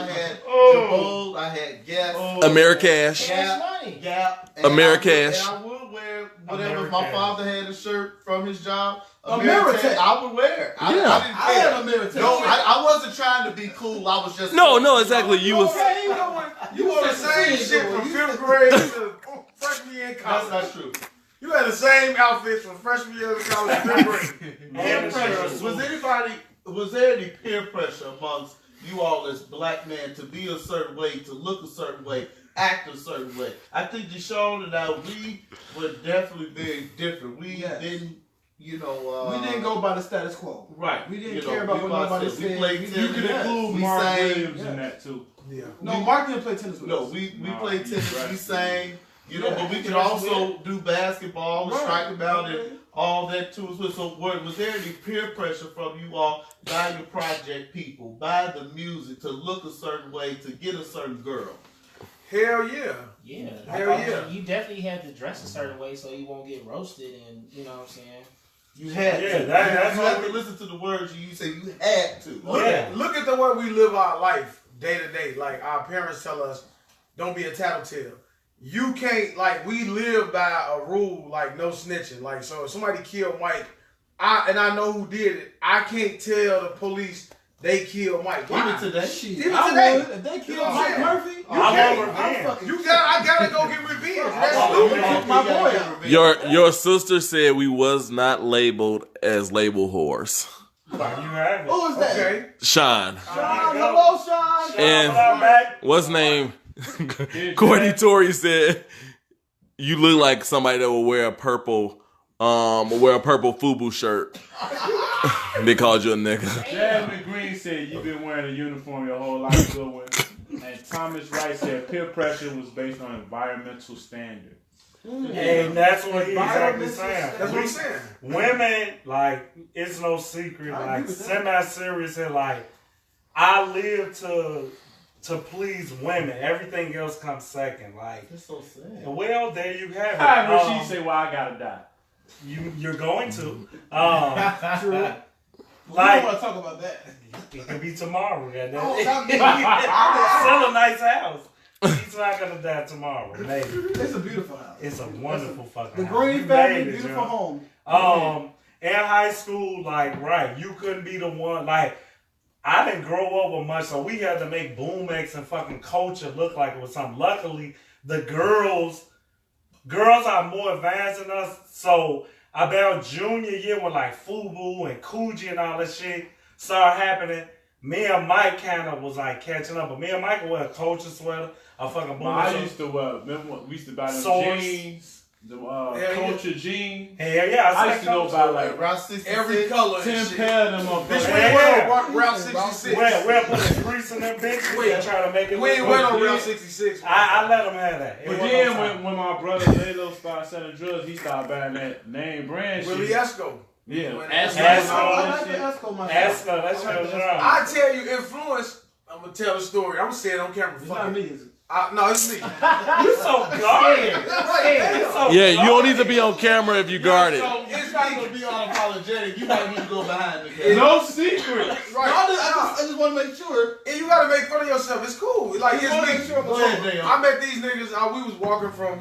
had Jabot, I had Guess, Americash. Cash money. Gap, Americash. And I would wear whatever. If my Americash. father had a shirt from his job, Americash. I would wear. I Yeah. didn't I care. had a Americash. No, I wasn't trying to be cool. I was just No, exactly. You was. You wore the same shit from 5th grade to freshman year in That's college. not true. You had the same outfits from freshman year to college to 5th grade. Peer pressure. Was there any peer pressure amongst you all as black men to be a certain way, to look a certain way, act a certain way? I think Deshaun and I, we were definitely very different. We Yes. didn't, We didn't go by the status quo. right. We didn't You care know, about we what nobody ourselves. We said. played We- tennis. You can Yes. include We Mark sang. Williams Yeah. in that too. Yeah. No, Mark didn't play tennis with No, us. we No, played he's tennis, we right. sang, Yeah. but we could Just also do basketball, Right. strike about Okay. and all that too. So was there any peer pressure from you all by your project people, by the music, to look a certain way, to get a certain girl? Hell yeah. Yeah. Hell yeah. You definitely had to dress a certain way so you won't get roasted, and you know what I'm saying. You had Yeah, to. that's you what had to we- listen to the words you say. You had to. Look at the way we live our life day to day. Like our parents tell us, don't be a tattletale. You can't, like, we live by a rule, like no snitching. Like, so if somebody killed Mike, I know who did it, I can't tell the police they killed Mike. Why? Even today. Shit, Even I today. would. If they You know killed what I'm Mike saying? Murphy, You I can't. want I'm revenge. fucking. I gotta go get revenge. That's I stupid. want my boy out. Your sister said we was not labeled as label whores. You have it. Who is that? Okay. Sean. Sean, hello, Sean. And Back. what's name? Courtney Torrey said, "You look like somebody that will wear a purple FUBU shirt." They called you a nigga. Jasmine Green said, "You've been wearing a uniform your whole life, good one." And Thomas Wright said, "Peer pressure was based on environmental standards." And that's what he's exactly saying. That's what I'm saying. Women, like, it's no secret, like, semi-serious and like, I live to please women. Everything else comes second. Like, That's so sad. well, there you have it. How Rasheed say, "Well, I gotta die"? You're going to. True. Like, I want to talk about that. it could be tomorrow. Goddamn. Oh, not me. Sell a nice house. He's not gonna die tomorrow. Maybe. It's a beautiful house. It's a wonderful fucking The house. Green You family, made it, beautiful John. home. In high school, like, right, you couldn't be the one. Like, I didn't grow up with much, so we had to make Boom X and fucking Culture look like it was something. Luckily, the girls are more advanced than us, so about junior year when like FUBU and Coogee and all that shit started happening, me and Mike kind of was like catching up, but me and Mike would wear a Culture sweater, a fucking Boom I X. used to remember when we used to buy them Swords. jeans, the yeah. Culture jeans. Hell yeah, I used to know about like Route 66. Every color. 10 and shit. pair of them Bitch, motherfuckers. we ain't Yeah. went on Route 66. We're putting grease in them bitches and trying to make it We ain't look went good. on Route 66. I let them have that. It But wasn't then no time. when my brother Lalo started selling drugs, he started buying that name brand Willie shit. Esco. Yeah, Esco. I like the Esco myself. That's your job. I tell you, influence. I'm gonna tell the story. I'm gonna say it on camera. It's Fuck not it. me, is it? No, it's me. You so guarded. You so Yeah, you don't need to be on camera if you guarded. So it's not going to be unapologetic. You might need to go behind the camera. no secret. Right. I just want to make sure. And you gotta make fun of yourself. It's cool. Like You wanna make it's me. sure- Go ahead, Dale. I met these niggas. We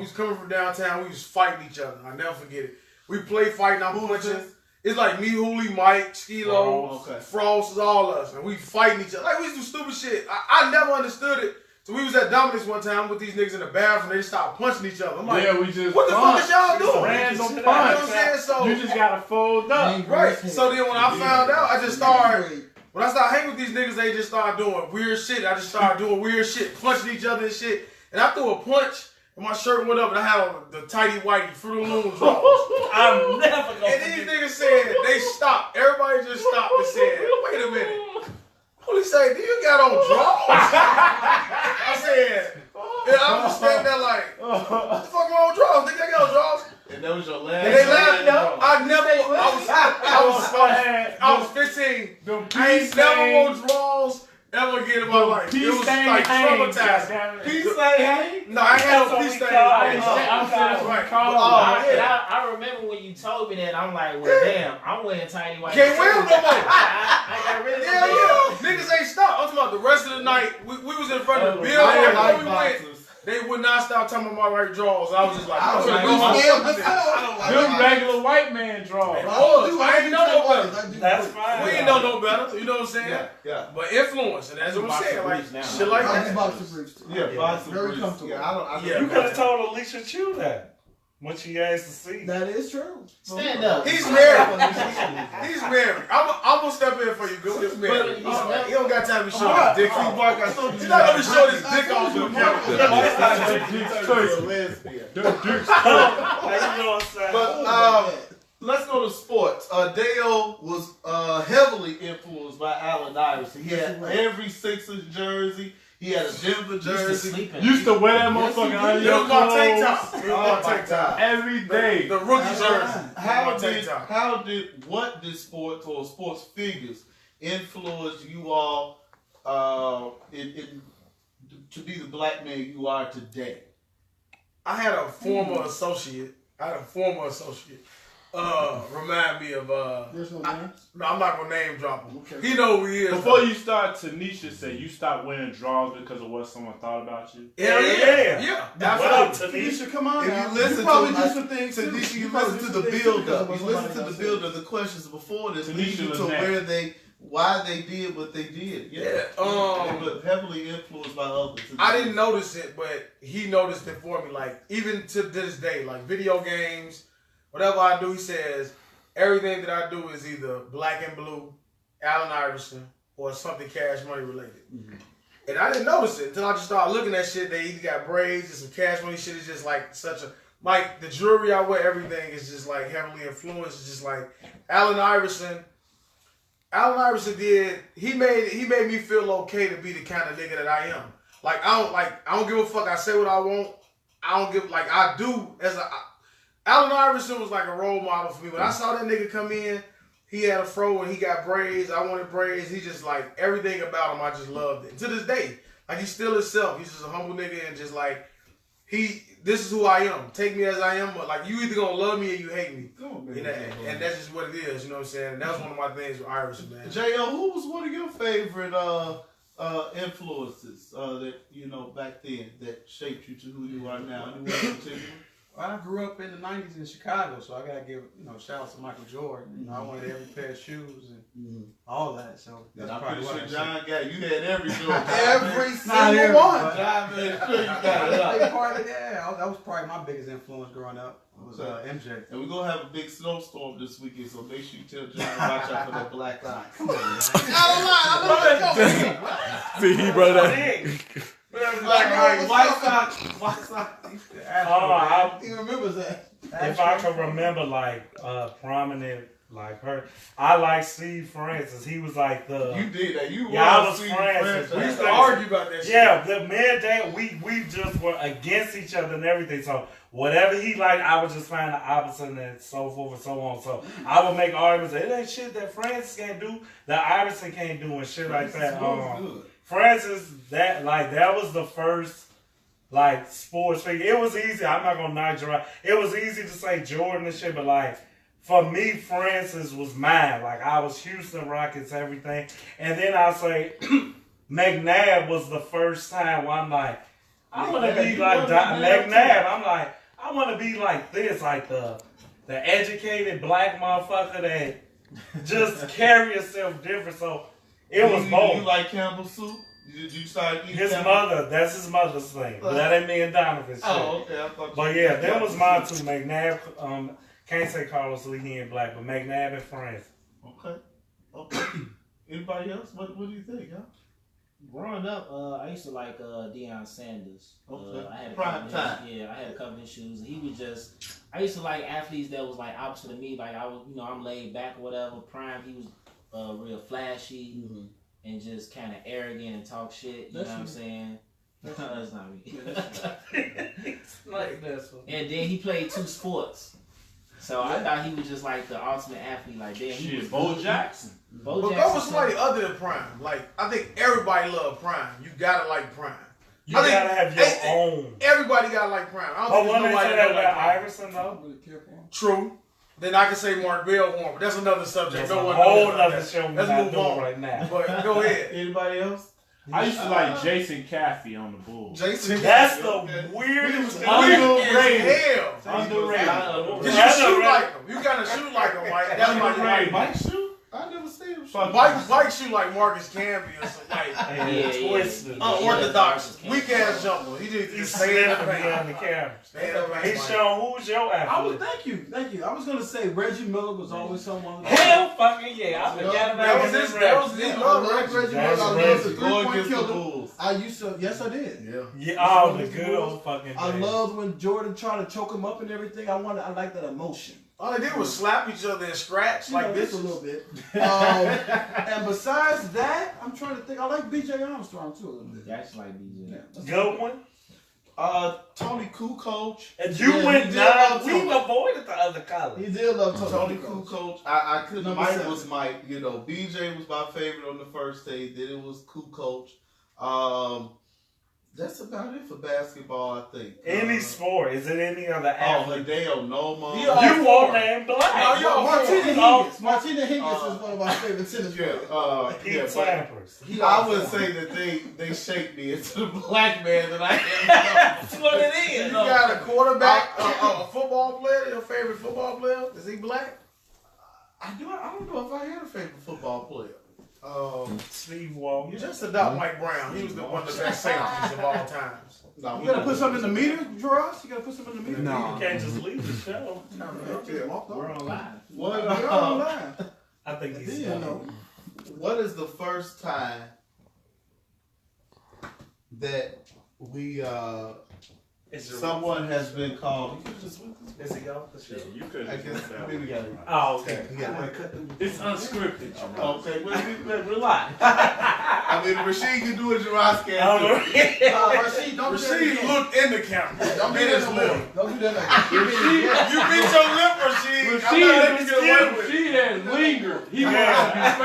was coming from downtown. We was fighting each other. I never forget it. We play fighting. I'm punching. It's like me, Hooley, Mike, Skilo, Frost, all us, and we fighting each other. Like we used to do stupid shit. I never understood it. So we was at Dominic's one time with these niggas in the bathroom. They just started punching each other. I'm like, Yeah, we just what the fuck is y'all doing? Random You know what I'm punch. saying? So You just gotta fold up. right. So then when I found out, I just started. When I started hanging with these niggas, they just started doing weird shit. I just started doing weird shit, punching each other and shit. And I threw a punch, and my shirt went up, and I had on the tighty whitey Fruit of the Loom drawers. I'm never gonna And these niggas said, they stopped. Everybody just stopped and said, wait a minute. Holy say, do you got on drawers? I said, and I was standing there like, what the fuck wrong with drawers? Think they got on drawers? And that was your last. And they laughed. I was 15. I ain't never wore drawers ever again in my life. It was like traumatizing. Peace ain't No, I ain't had no peace thing. I remember when you told me that. I'm like, well, damn, I'm wearing tiny white. Can't wear them no more. I got rid of them. Yeah. Niggas ain't stopped. I'm talking about the rest of the night. We was in front of the building. Everywhere we went, they would not stop talking about my right drawers. I was just like, I'm gonna go home. Them regular white man draws. I ain't know no better. That's fine. We ain't know no better. You know what I'm saying? Yeah. But influence, and that's what I'm saying. Like shit like I that. boxer briefs too. Yeah, boxer Very briefs. comfortable. Yeah, I Yeah. You could have told Alicia Chu that when she asked to see. That is true. Stand up. He's married. He's married. I'm gonna step in for you, good. He's married. But He don't got time to show his dick off. He's not gonna show his dick off to the camera. How you know what I'm saying? But let's go to sports. Dale was heavily influenced by Allen Iverson. He had every Sixers jersey. He had a Denver jersey. Used to wear that motherfucker under It your was my tank clothes top. Tank top. every day. The rookie jersey. What did sports or sports figures influence you all to be the black man you are today? I had a former associate. Remind me of There's no names. no, I'm not gonna name drop him. Okay. He know who he is. Before you start, Tanisha said you stopped wearing drawers because of what someone thought about you. Hell Yeah. yeah. What up, Absolutely. Tanisha? Tanisha, come on If now. you listen probably to do some things too. Tanisha, you probably listen do to some the things build too up. because You of what listen to somebody the else build up. The questions before this lead Tanisha you was to next. why they did what they did. Yeah. They were heavily influenced by others. I didn't notice it, but he noticed it for me. Like even to this day, like video games, whatever I do, he says everything that I do is either black and blue, Allen Iverson, or something Cash Money related. And I didn't notice it until I just started looking at shit. They either got braids and some cash money shit. Is just like such a like the jewelry I wear. Everything is just like heavily influenced. It's just like Allen Iverson. Allen Iverson did. He made me feel okay to be the kind of nigga that I am. Like I don't give a fuck. I say what I want. I don't give like I do as a. Allen Iverson was like a role model for me. When I saw that nigga come in, he had a fro and he got braids. I wanted braids. He just like everything about him. I just loved it. To this day, like he's still himself. He's just a humble nigga and just like this is who I am. Take me as I am. But like you either gonna love me or you hate me. And that's just what it is. You know what I'm saying? And that was one of my things with Iverson, man. JL, who was one of your favorite influences that you know back then that shaped you to who you are now? Anyone in particular? Well, I grew up in the 90s in Chicago, so I gotta give shout out to Michael Jordan. I wanted every pair of shoes and all that. So that's probably what I John got. You had every Jordan. Every single one. John made sure you got it up. That was probably my biggest influence growing up. Was MJ. And we're gonna have a big snowstorm this weekend, so make sure you tell John to watch out for that black eye. Come on, man. I don't lie. See, he brought that. White Sox. He remembers that. If I could remember like prominent like her, I like Steve Francis. He was like the You did that. You I were was Steve Francis. We used to argue about that shit. Yeah, the man that we just were against each other and everything. So whatever he liked, I would just find the opposite and so forth and so on. So I would make arguments. It ain't shit that Francis can't do, that Iverson can't do and shit like that. Francis, that was the first like sports figure. It was easy. I'm not gonna knock you out. It was easy to say Jordan and shit, but like for me, Francis was mine. Like I was Houston Rockets, everything. And then I'll say McNabb was the first time where I'm like, I want to be like McNabb. I'm like, I want to be like this, like the educated black motherfucker that just carry yourself different. So it was both. You like Campbell soup? Did you start eating his Campbell? mother, that's his mother's thing. But that ain't me and Donovan's shit. Oh, okay. I thought But yeah, that was mine too. McNabb, can't say Carlos Lee, he ain't black, but McNabb and Francis. Okay. Anybody else? What do you think, huh? Growing up, I used to like Deion Sanders. Okay. I had Prime time. I had a couple of his shoes. And he was just, I used to like athletes that was like opposite of me. Like I was, I'm laid back or whatever. Prime, he was real flashy and just kind of arrogant and talk shit. You know what I'm saying? That's not me. Like this one. And then he played 2 sports. So I thought he was just like the ultimate athlete. Like, damn, he was Bo Jackson. But go with somebody other than Prime. Like, I think everybody love Prime. You gotta like Prime. You gotta have your own. Everybody gotta like Prime. I don't But think when there's they nobody say that that like about Prime. Iverson though, True. Then I can say Mark Bellhorn, but that's another subject. that's No a one whole knows about other that. show we're Let's not move doing on. right now. But go ahead. Anybody else? I used to like Jason Caffey on the Bulls. Jason. That's the weirdest Underrated. underrated. Hell. Underrated. Cause you shoot like him. You gotta shoot like him, Mike. That's my grade. Mike shoot? I never seen him shoot. Mike shoot like Marcus Camby or something like Twisted. unorthodox, weak ass jumper. He just He's stay in the slipping behind paint. the camera. Stay in the paint, He's Mike. showing who's your athlete. Thank you. I was gonna say Reggie Miller was always someone. Hell fucking yeah. I forgot about That was him. his. That was his I love, like Reggie. Reggie That's Miller. I love the Reggie. Go 3-point against the killer. Bulls. I used to. Yes, I did. Yeah. Yeah, oh, the good old fucking I days. loved when Jordan tried to choke him up and everything. I like that emotion. All they did was slap each other and scratch like this this. a little bit. And besides that, I'm trying to think. I like B.J. Armstrong too a little bit. That's like BJ. Yeah, that's Good one. Tony Kukoc. And you Yeah, went he did down. love We Tony. avoided the other colors. He did love Tony Kukoc. Kukoc. I couldn't. Number Mike 7. was Mike. You know, BJ was my favorite on the first day. Then it was Kukoc. That's about it for basketball, I think. Any sport. Is it any other athlete? Hideo Noma. You won't name black. Martina Higgins is one of my favorite tennis players. Pete Sampras. I would say that they shaped me into the black man that I am. That's what it is. You got a quarterback, a football player. Your favorite football player? Is he black? I don't know if I had a favorite football player. Steve Walton. Just adopt Mike Brown. He was one of the best safeties of all times. No, You gotta put something in the meter, Gerard? You gotta put something in the meter? You can't just leave the show. We're on live. What? You're on the line. I think he's Yeah, done. What is the first time that we someone has been called. Is it y'all? You could. I guess maybe we got it. Oh, okay. It's unscripted. Okay, well, Relax. I mean, Rasheed can do it, Gerard can. Rashid, don't do that Rasheed again. looked in the camera. Don't do Bit his that no more. lip. Don't do that again. You bit your lip, Rasheed. I'm not letting you get away with it. She had lingered. He I'm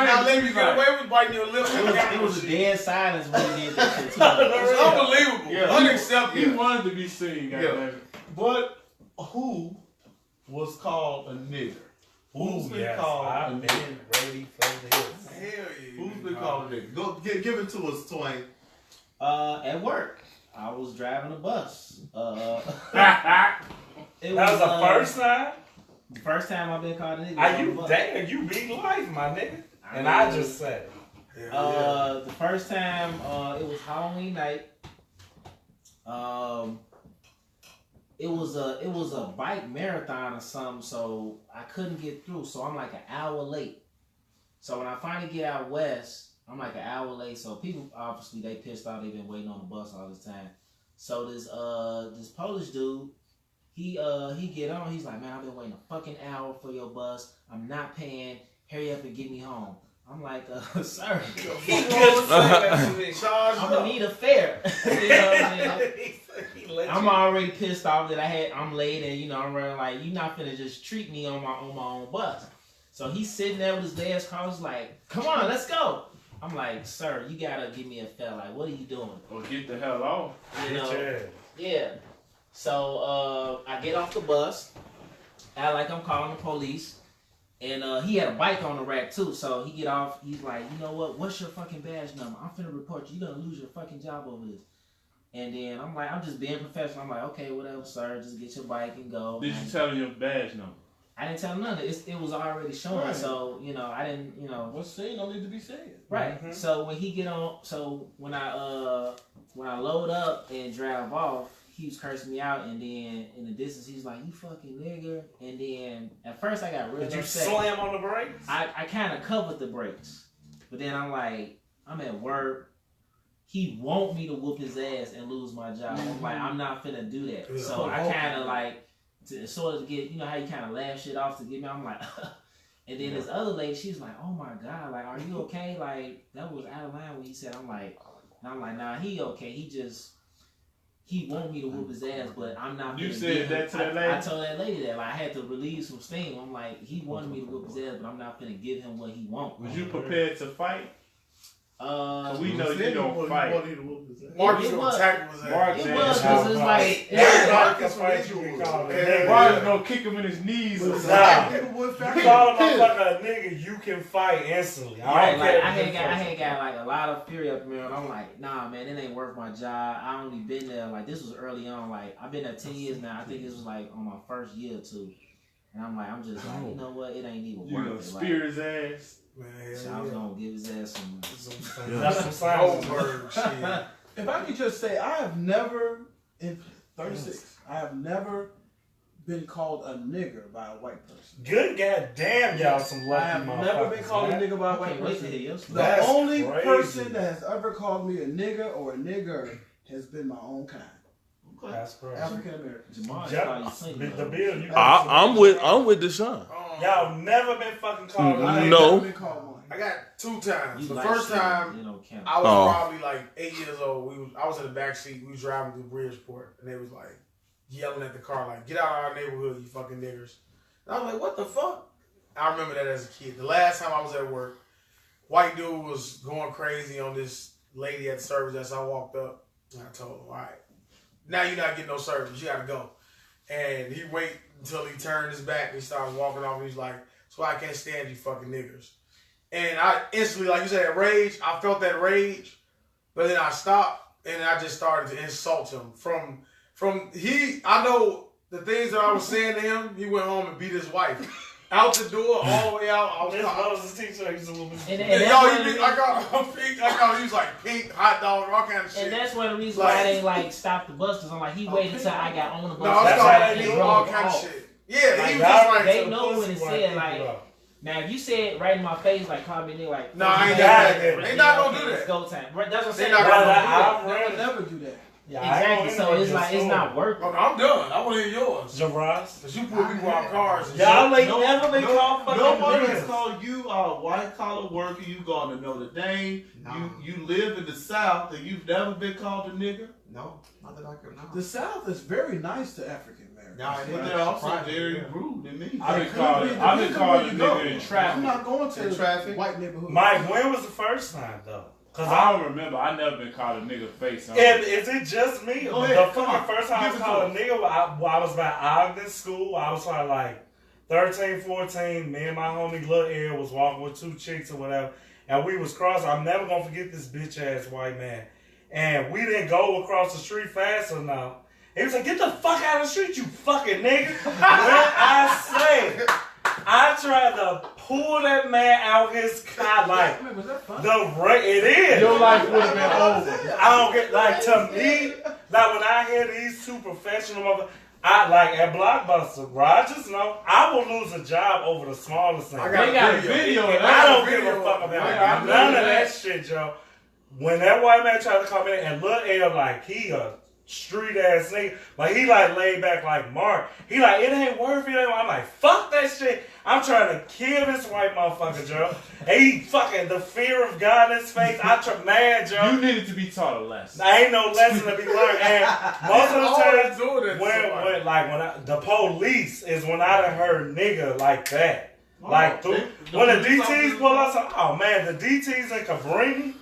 not letting you get away with biting your lip in the It camera. was a dead silence when he did that shit too. It's unbelievable. Yeah. Unacceptable. He wanted to be seen, goddammit. But who was called a nigger? Who's been Yes, called a I've nigger? been ready for this. Hell yeah. Who's been called a nigger? Go give it to us, Twain. At work, I was driving a bus. It That was the first time? The first time I've been called a nigga. Are on the you bus. damn, you beat life, my nigga. And mean, I just said it. The first time it was Halloween night. It was a bike marathon or something, so I couldn't get through. So I'm like an hour late. So when I finally get out west, I'm like an hour late. So people obviously they pissed off. They've been waiting on the bus all this time. So this Polish dude, he get on. He's like, man, I've been waiting a fucking hour for your bus. I'm not paying. Hurry up and get me home. I'm like, sir, I'm gonna need a fare. You know what I mean? I'm already pissed off that I'm late and I'm running like you're not finna just treat me on my own bus. So he's sitting there with his dad's car. He's like, come on, let's go. I'm like, sir, you gotta give me a fare. Like, what are you doing? Or get the hell off. You know? Yeah. So I get off the bus. Act like I'm calling the police. And he had a bike on the rack too, so he get off. He's like, you know what? What's your fucking badge number? I'm finna report you. You're gonna lose your fucking job over this. And then I'm like, I'm just being professional. I'm like, okay, whatever, sir. Just get your bike and go. Did you tell him your badge number? I didn't tell him none of it. It was already showing, Right. so I didn't, What's seen don't need to be said. Right. Mm-hmm. So when he get on, so when I load up and drive off, he was cursing me out, and then in the distance he's like, "You fucking nigger." And then at first I got real Did you upset. slam on the brakes? I kind of covered the brakes, but then I'm like, I'm at work. He want me to whoop his ass and lose my job. I'm like, I'm not finna do that. So I kind of like to sort of get, how you kind of laugh shit off to get me. I'm like, and then this other lady, she's like, oh my god, like, are you okay? Like that was out of line when he said. I'm like, nah, he okay. He wanted me to whoop his ass, but I'm not. You said that to that lady? I told that lady that, like, I had to relieve some steam. I'm like, he wanted me to whoop his ass, but I'm not gonna give him what he wants. Was you prepared to fight? Cause we know you Said don't fight. Marcus It gonna was. tackle his ass. It was because it's like, Marcus fight you. Marcus gonna kick him in his knees or something. Nah. You call a motherfucker a nigga, you can fight instantly. right, like, I had got like a lot of fury up in me, and I'm like, nah, man, it ain't worth my job. I only been there, like, this was early on. Like, I've been there 10 years now. I think this was like on my first year or two. And I'm like, I'm just like, you know what? It ain't even You worth gonna it. spear his ass. Man, So I was gonna give his ass some. That's some signs. Goldberg shit. If I could just say, I have never, in 36, I have never been called a nigger by a white person. Good goddamn, y'all some lucky I have motherfuckers. never been called a man. nigger by a I white can't wait to person. hear your story. The That's only crazy. person that has ever called me a nigger or a nigger has been my own kind. That's correct. African American. Jamal, The bill, you I'm with Deshaun. Y'all never been fucking called a I nigga. ain't No. never been called one. I got 2 times. You The like first shit, time, you don't count. I was Oh. probably like 8 years old. I was in the back seat. We was driving through Bridgeport, and they was like yelling at the car, like, "Get out of our neighborhood, you fucking niggers!" And I was like, "What the fuck?" I remember that as a kid. The last time I was at work, white dude was going crazy on this lady at the service desk. I walked up and I told him, "All right, now you're not getting no service. You gotta go." And he wait until he turned his back and he started walking off. And he's like, "That's why I can't stand you fucking niggers." And I instantly, like you said, that rage, I felt that rage, but then I stopped and I just started to insult him. I know the things that I was saying to him, he went home and beat his wife. Out the door, all the way out. I was his teacher. He's a woman. And I got he was like pink, hot dog, all kind of shit. And that's one of the reasons why I didn't like stop the bus, because I'm like, he waited until I got on the bus. No, I That's started why to they do do all drove kind of off. shit. Yeah, Like, he was just like, they know when it said, like, Now, if you said right in my face, like, call me nigga, like, No, I ain't that. They not gonna do It's that. go time. That's what I'm They saying. not gonna do They would never do that. Yeah, Exactly. So it's like it's not working. Okay, I'm done. I want to hear yours. Jarras. Cause you put people out cars. And Y'all shit. ain't never been called fucking Nobody has niggas. called you a white collar worker. You gone to Notre Dame. No. You live in the South, and you've never been called a nigger. No, not that I could. No. The South is very nice to African Americans. No, it But is. they're also Surprising, very yeah. rude to me. I've been It called could be- I've been depends on called where a you nigga go. in I'm traffic. not going to In traffic? white neighborhood. Mike, when was the first time though? Cause I don't remember. I never been called a nigga face. And is it just me? Go ahead, The come on. fucking first time I Give was it called a to nigga, I was about Ogden school. I was probably like 13, 14. Me and my homie Lil Air was walking with two chicks or whatever. And we was crossing. I'm never going to forget this bitch ass white man. And we didn't go across the street fast enough. He was like, get the fuck out of the street, you fucking nigga. When I say, I tried to pull that man out his car like Was that fun? it is. Your life would have been over. I don't get like to me, like when I hear these two professional motherfuckers, I like at Blockbuster, bro. I just know I will lose a job over the smallest thing. I got They got a a video. video. And of I that. don't give video a fuck of about that. none of that shit, Joe. When that white man tried to come in and look at him like he a street ass nigga, but he like laid back like Mark. He like, it ain't worth it. I'm like, fuck that shit. I'm trying to kill this white motherfucker, Joe. And he fucking the fear of God in his face. Man, Joe. You needed to be taught a lesson. I ain't no lesson to be learned. And most of the Always time, doing that to somebody. the police is when I done heard nigga like that. Like when the DTs pull us, oh man, the DTs in Cabrini,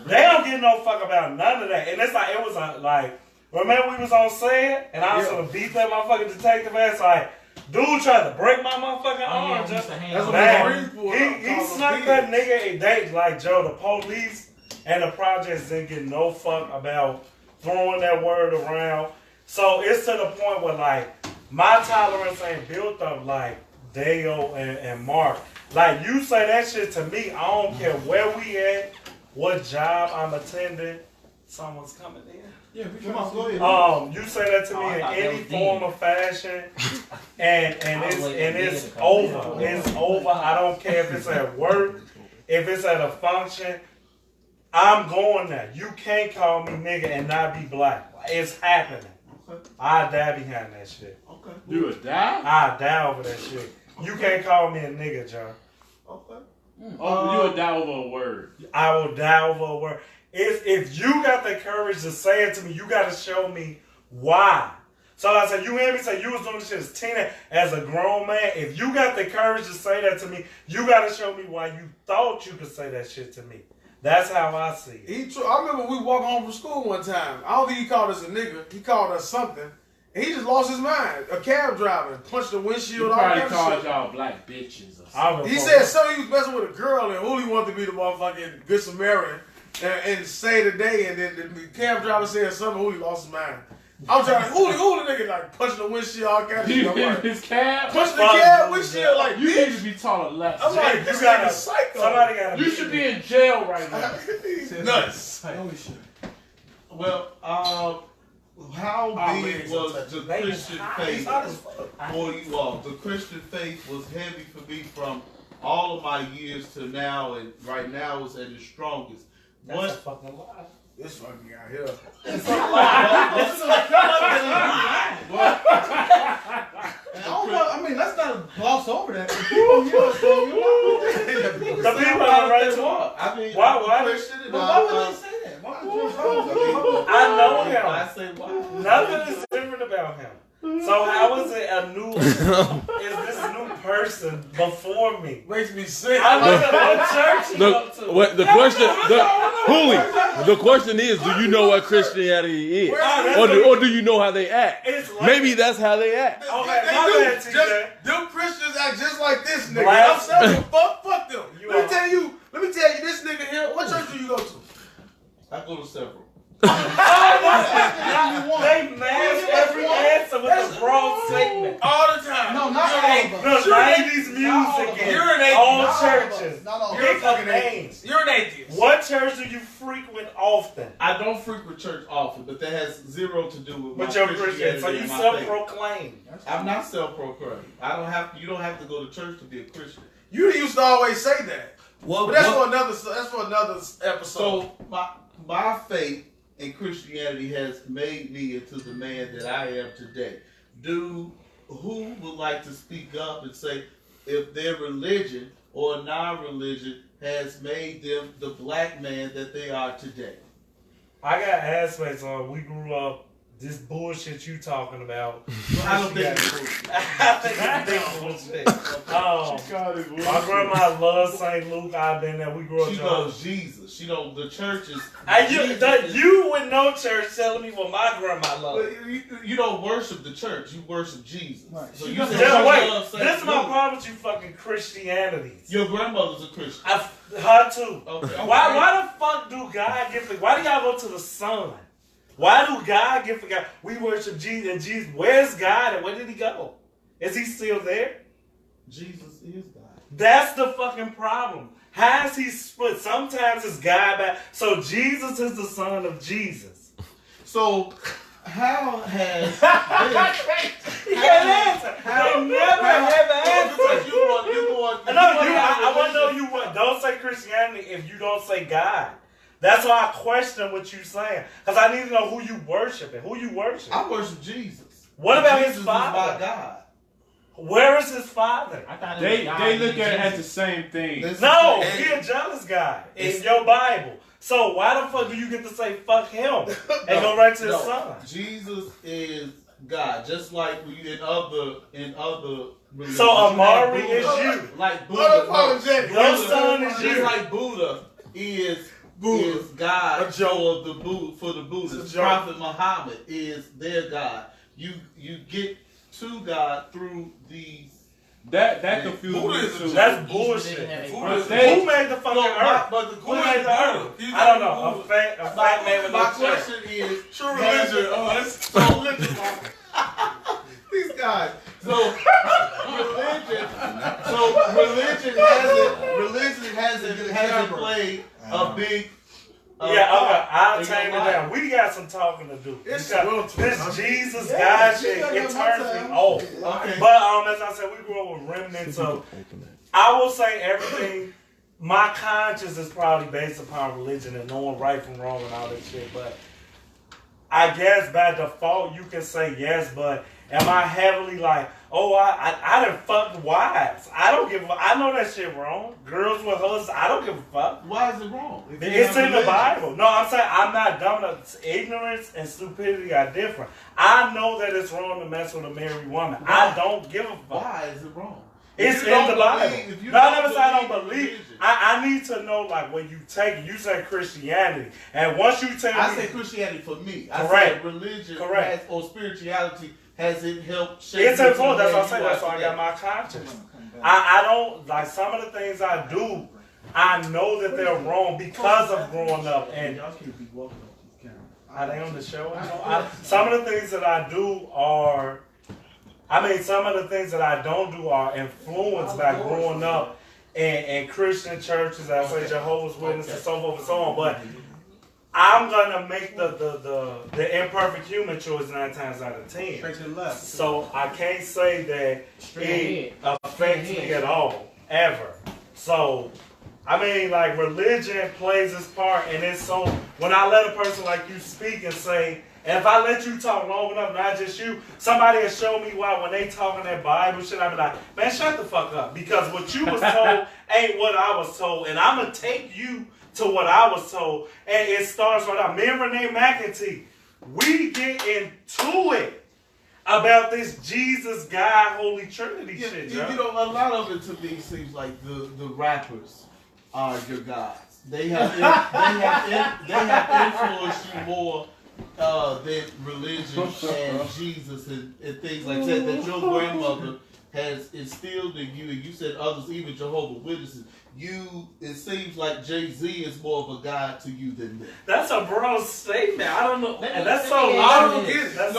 they don't give no fuck about none of that. And it's like it was like, remember we was on set and I was gonna beat that motherfucking detective ass like. Dude tried to break my motherfucking arm. That's what Man, the Marines pulled up, he called snuck them that nigga. They like Joe. The police and the projects didn't give no fuck about throwing that word around. So it's to the point where like my tolerance ain't built up like Dale and Mark. Like you say that shit to me, I don't care where we at, what job I'm attending. Someone's coming in. Yeah, we Come on, go ahead. You say that to me I in thought that any was form dead. or fashion, and I was waiting it's for dead to come over. in. It's over. I don't care if it's at work, if it's at a function. I'm going there. You can't call me nigga and not be black. It's happening. Okay. I die behind that shit. Okay. You would die? I die over that shit. You can't call me a nigga, John. Okay. Oh, you would die over a word. I will die over a word. If you got the courage to say it to me, you got to show me why. So I said, you hear me say you was doing this shit as a teenager, as a grown man. If you got the courage to say that to me, you got to show me why you thought you could say that shit to me. That's how I see it. I remember we walked home from school one time. I don't think he called us a nigga. He called us something. And he just lost his mind. A cab driver punched the You windshield. All probably that called shit. y'all black bitches or something. I don't He know. said something he was messing with a girl and Uli wanted to be the motherfucking good Samaritan and say the day, and then the cab driver said something, Uli lost his mind. I was trying to, Uli nigga like punching the windshield, all kinds of You shit. I'm in like, his cab? punching the cab windshield like, You need to bitch. be taught a lesson. I'm like, You this gotta- nigga's psycho. Somebody got You should be in jail right now. He's nuts. No, we should. Well, how man, big it's was so the They Christian faith for you all? The Christian faith was heavy for me from all of my years to now, and right now is at its strongest. That's a What? fucking lie. This fucking guy here. I mean, let's not gloss over that. The people here saying you The people are right to I mean, Why- I'm why- a Christian, and why would they say that? Why would you I know him. I say why? Nothing is different about him. So how is it is this new person before me? Makes me sick. I look at what church he go to. The question is, do you know what Christianity is, or do you know how they act? It's like, Maybe that's how they act. Okay, They my do. bad, Just, TJ. them Christians act just like this nigga. Blast. I'm saying, fuck them. You Let me are- tell you, this nigga here. What church do you go to? I go to several. They mask every answer with a broad statement. All the time. No, not all of us. The 90s music You're an and atheist. all Not all of churches. Not all of You're a Pick a fucking name. atheist. You're an atheist. What church do you frequent often? I don't frequent church often, but that has zero to do with But my you're Christian, Christianity so you and my faith. self-proclaim. I'm not self-proclaimed. You don't have to go to church to be a Christian. You used to always say that. Well, But that's for another episode. So my faith in Christianity has made me into the man that I am today. Who would like to speak up and say if their religion or non-religion has made them the black man that they are today? I got aspects on. We grew up. This bullshit you talking about. I don't think it's I think it's big bullshit. My grandma loves St. Luke. I've been there. We grew up. She loves Jesus. She know the church is. You with no church telling me what my grandma loves. You don't worship the church. You worship Jesus. Right. So you Just say wait. This is my problem with you fucking Christianities. Your grandmother's a Christian. Her too. Okay. Why the fuck do God give? Why do y'all go to the sun? Why do God give for God? We worship Jesus, and Jesus, where's God and where did he go? Is he still there? Jesus is God. That's the fucking problem. How is he split? Sometimes it's God back. So Jesus is the son of Jesus. So how has He can't answer. They never answer. I want to know you what. Don't say Christianity if you don't say God. That's why I question what you're saying. Because I need to know who you worship and who you worship. I worship Jesus. What about Jesus his father? Is my God. Where is his father? They look at it as the same thing. No, he a jealous guy in your Bible. So why the fuck do you get to say fuck him and go right to his son? Jesus is God, just like in other religions. So Amari is you. Like Buddha. Unapologetic. Your son is Just you. like Buddha is God for the Buddhists. Prophet Muhammad is their God. You get to God through these. That confuses me too. That's bullshit. Who made the fucking earth? But the Who made the earth? I don't know. A fat man with no My chest. question is True religion. That's so religion. these guys. So religion hasn't played a big. Okay, I'll tame it down. We got some talking to do. It's This Jesus God shit, it turns me off. Okay. But as I said, we grew up with remnants of. I will say everything. My conscience is probably based upon religion and knowing right from wrong and all that shit. But I guess by default you can say yes. But am I heavily like, oh, I done fucked wives? I don't give a fuck. I know that shit wrong. Girls with husbands, I don't give a fuck. Why is it wrong? It's in the Bible. No, I'm saying I'm not dumb enough. Ignorance and stupidity are different. I know that it's wrong to mess with a married woman. I don't give a fuck. Why is it wrong? It's in the Bible. No, I never said I don't believe. I need to know, like, when you take it, you say Christianity. And once you tell me. I say Christianity for me. Correct. I say religion Correct. or spirituality has it helped shape It's influence. That's what I say. say. That's why I got my conscience. I don't, like, some of the things I do, I know that they're wrong because of growing up. And are they on the show? Some of the things that I do are. Some of the things that I don't do are influenced by growing up in Christian churches, I say Jehovah's Witnesses, and so forth and so on. But I'm gonna make the imperfect human choice 9 times out of 10. Straight to the left. So I can't say that it affects me at all, ever. So like religion plays its part, and it's so when I let a person like you speak and say. And if I let you talk long enough, not just you, somebody will show me why when they talking that Bible shit, I be like, man, shut the fuck up. Because what you was told ain't what I was told. And I'm going to take you to what I was told. And it starts right now. Me and Renee McEntee, we get into it about this Jesus, God, Holy Trinity shit, You know, a lot of it to me seems like the rappers are your gods. They have influenced you more than religion and Jesus and things like that. That your grandmother has instilled in you, and you said others, even Jehovah's Witnesses. It seems like Jay-Z is more of a god to you than them. That's a broad statement. I don't know. And that's so I don't get it. That's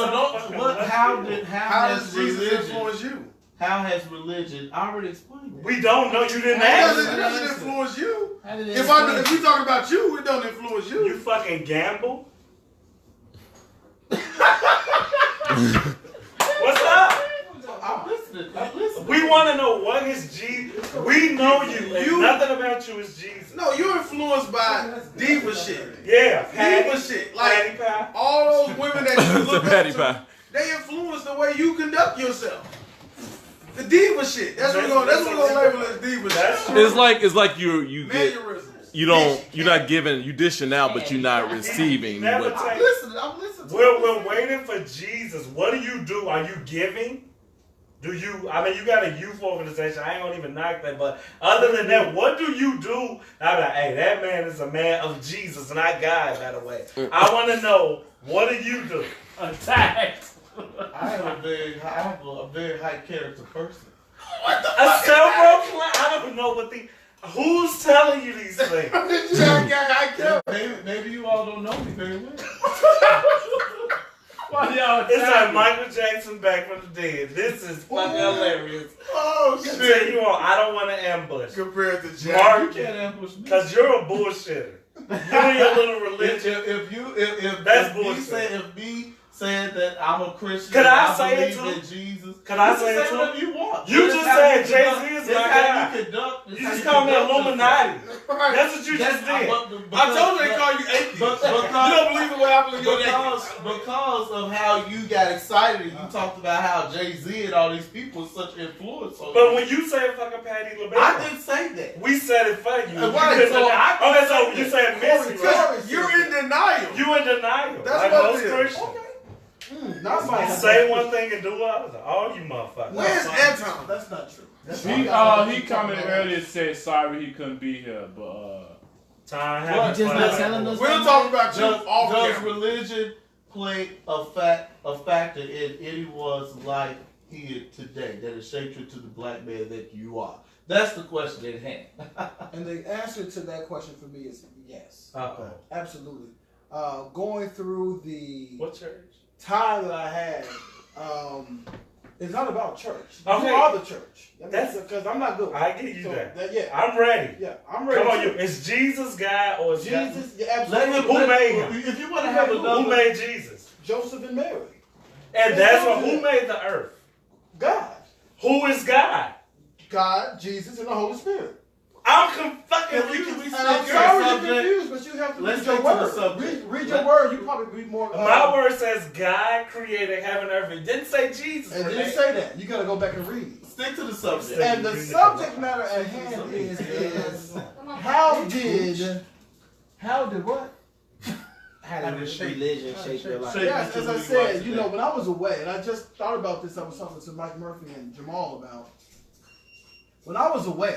How does Jesus influence you? How has religion? I already explained that. We don't know. You didn't How answer. does it influence you? If we talking about you, it don't influence you. You fucking gamble? What's up? I'm listening. We want to know what is Jesus. We know you, and nothing about you is Jesus. No, you're influenced by diva shit. Yeah, Diva shit. Like, Patty Pie. all those women that you look up Patty to, Pie. they influence the way you conduct yourself. The diva shit. That's what we're gonna label as diva shit. It's like you get Mannerisms. you're not giving, you dishing out, but you're not receiving. Never What- take- I'm listening to We're waiting for Jesus. What do you do? Are you giving? Do you? I mean, you got a youth organization. I ain't gonna even knock that. But other than that, what do you do? I'm like, hey, that man is a man of Jesus, not God, by the way. I want to know, what do you do? Attacked. I am a very high character person. A self-proclaimed. I don't know what the. Who's telling you these things? Maybe you all don't know me very well. Why y'all It's like attacking? Michael Jackson back from the dead. This is fucking hilarious. Oh Continue on. I don't want to ambush. Compared to Jack. Mark, You can't ambush me. because you're a bullshitter. You and your little religion. If bullshit. me saying that I'm a Christian, Could I say it believe too? in Jesus. Could I You say can it too? whatever you want. You That's just how said you Jay-Z conduct- is that's my how guy. you conduct- You that's how just you called me conduct Illuminati. Right. That's what you just did. I told you they call you atheist. Because- you don't believe the way I believe you're atheist. because of how you got excited and you talked about how Jay-Z and all these people is such influence on But you. when you say fucking Patty LaBelle, I didn't say that. we said it for you. Right, You so didn't- I okay, so you said Missy, right? Because you're in denial. You in denial. That's like what most it is. Christians. Not my You say one thing and do another. All you motherfuckers. Where's Anton? That's not true. He commented earlier and said sorry he couldn't be here, but Time You having just fun. not telling us. We're talking about you off Does camera. religion play a factor in anyone's life here today that has shaped you to the black man that you are? That's the question at hand. And the answer to that question for me is yes. Uh-oh. Absolutely. Going through the What church? time that I had, it's not about church. Okay. You are the church. That's- because I'm not good. I give you So, that. yeah. I'm ready. Yeah, I'm ready. Come on, to- you. Is Jesus God or is God? Jesus, yeah, absolutely. Who made him? If you want to have Who another, made Jesus? Joseph and Mary. And that's what. Who made the earth? God. Who is God? God, Jesus, and the Holy Spirit. I'm fucking If we confused. can- And I'm Stick to the sorry you're subject. confused, but you have to Let's read your stick to the word. subject. Read your word. You probably be more. My word says God created heaven and earth. It didn't say Jesus. It Renee. didn't say that. You gotta go back and read. stick to the subject. And the subject matter at hand is how did what? How did religion shape your life? Shape- Yes, as I you said, watch you know, today. when I was away, and I just thought about this, I was talking to Mike Murphy and Jamal about. When I was away,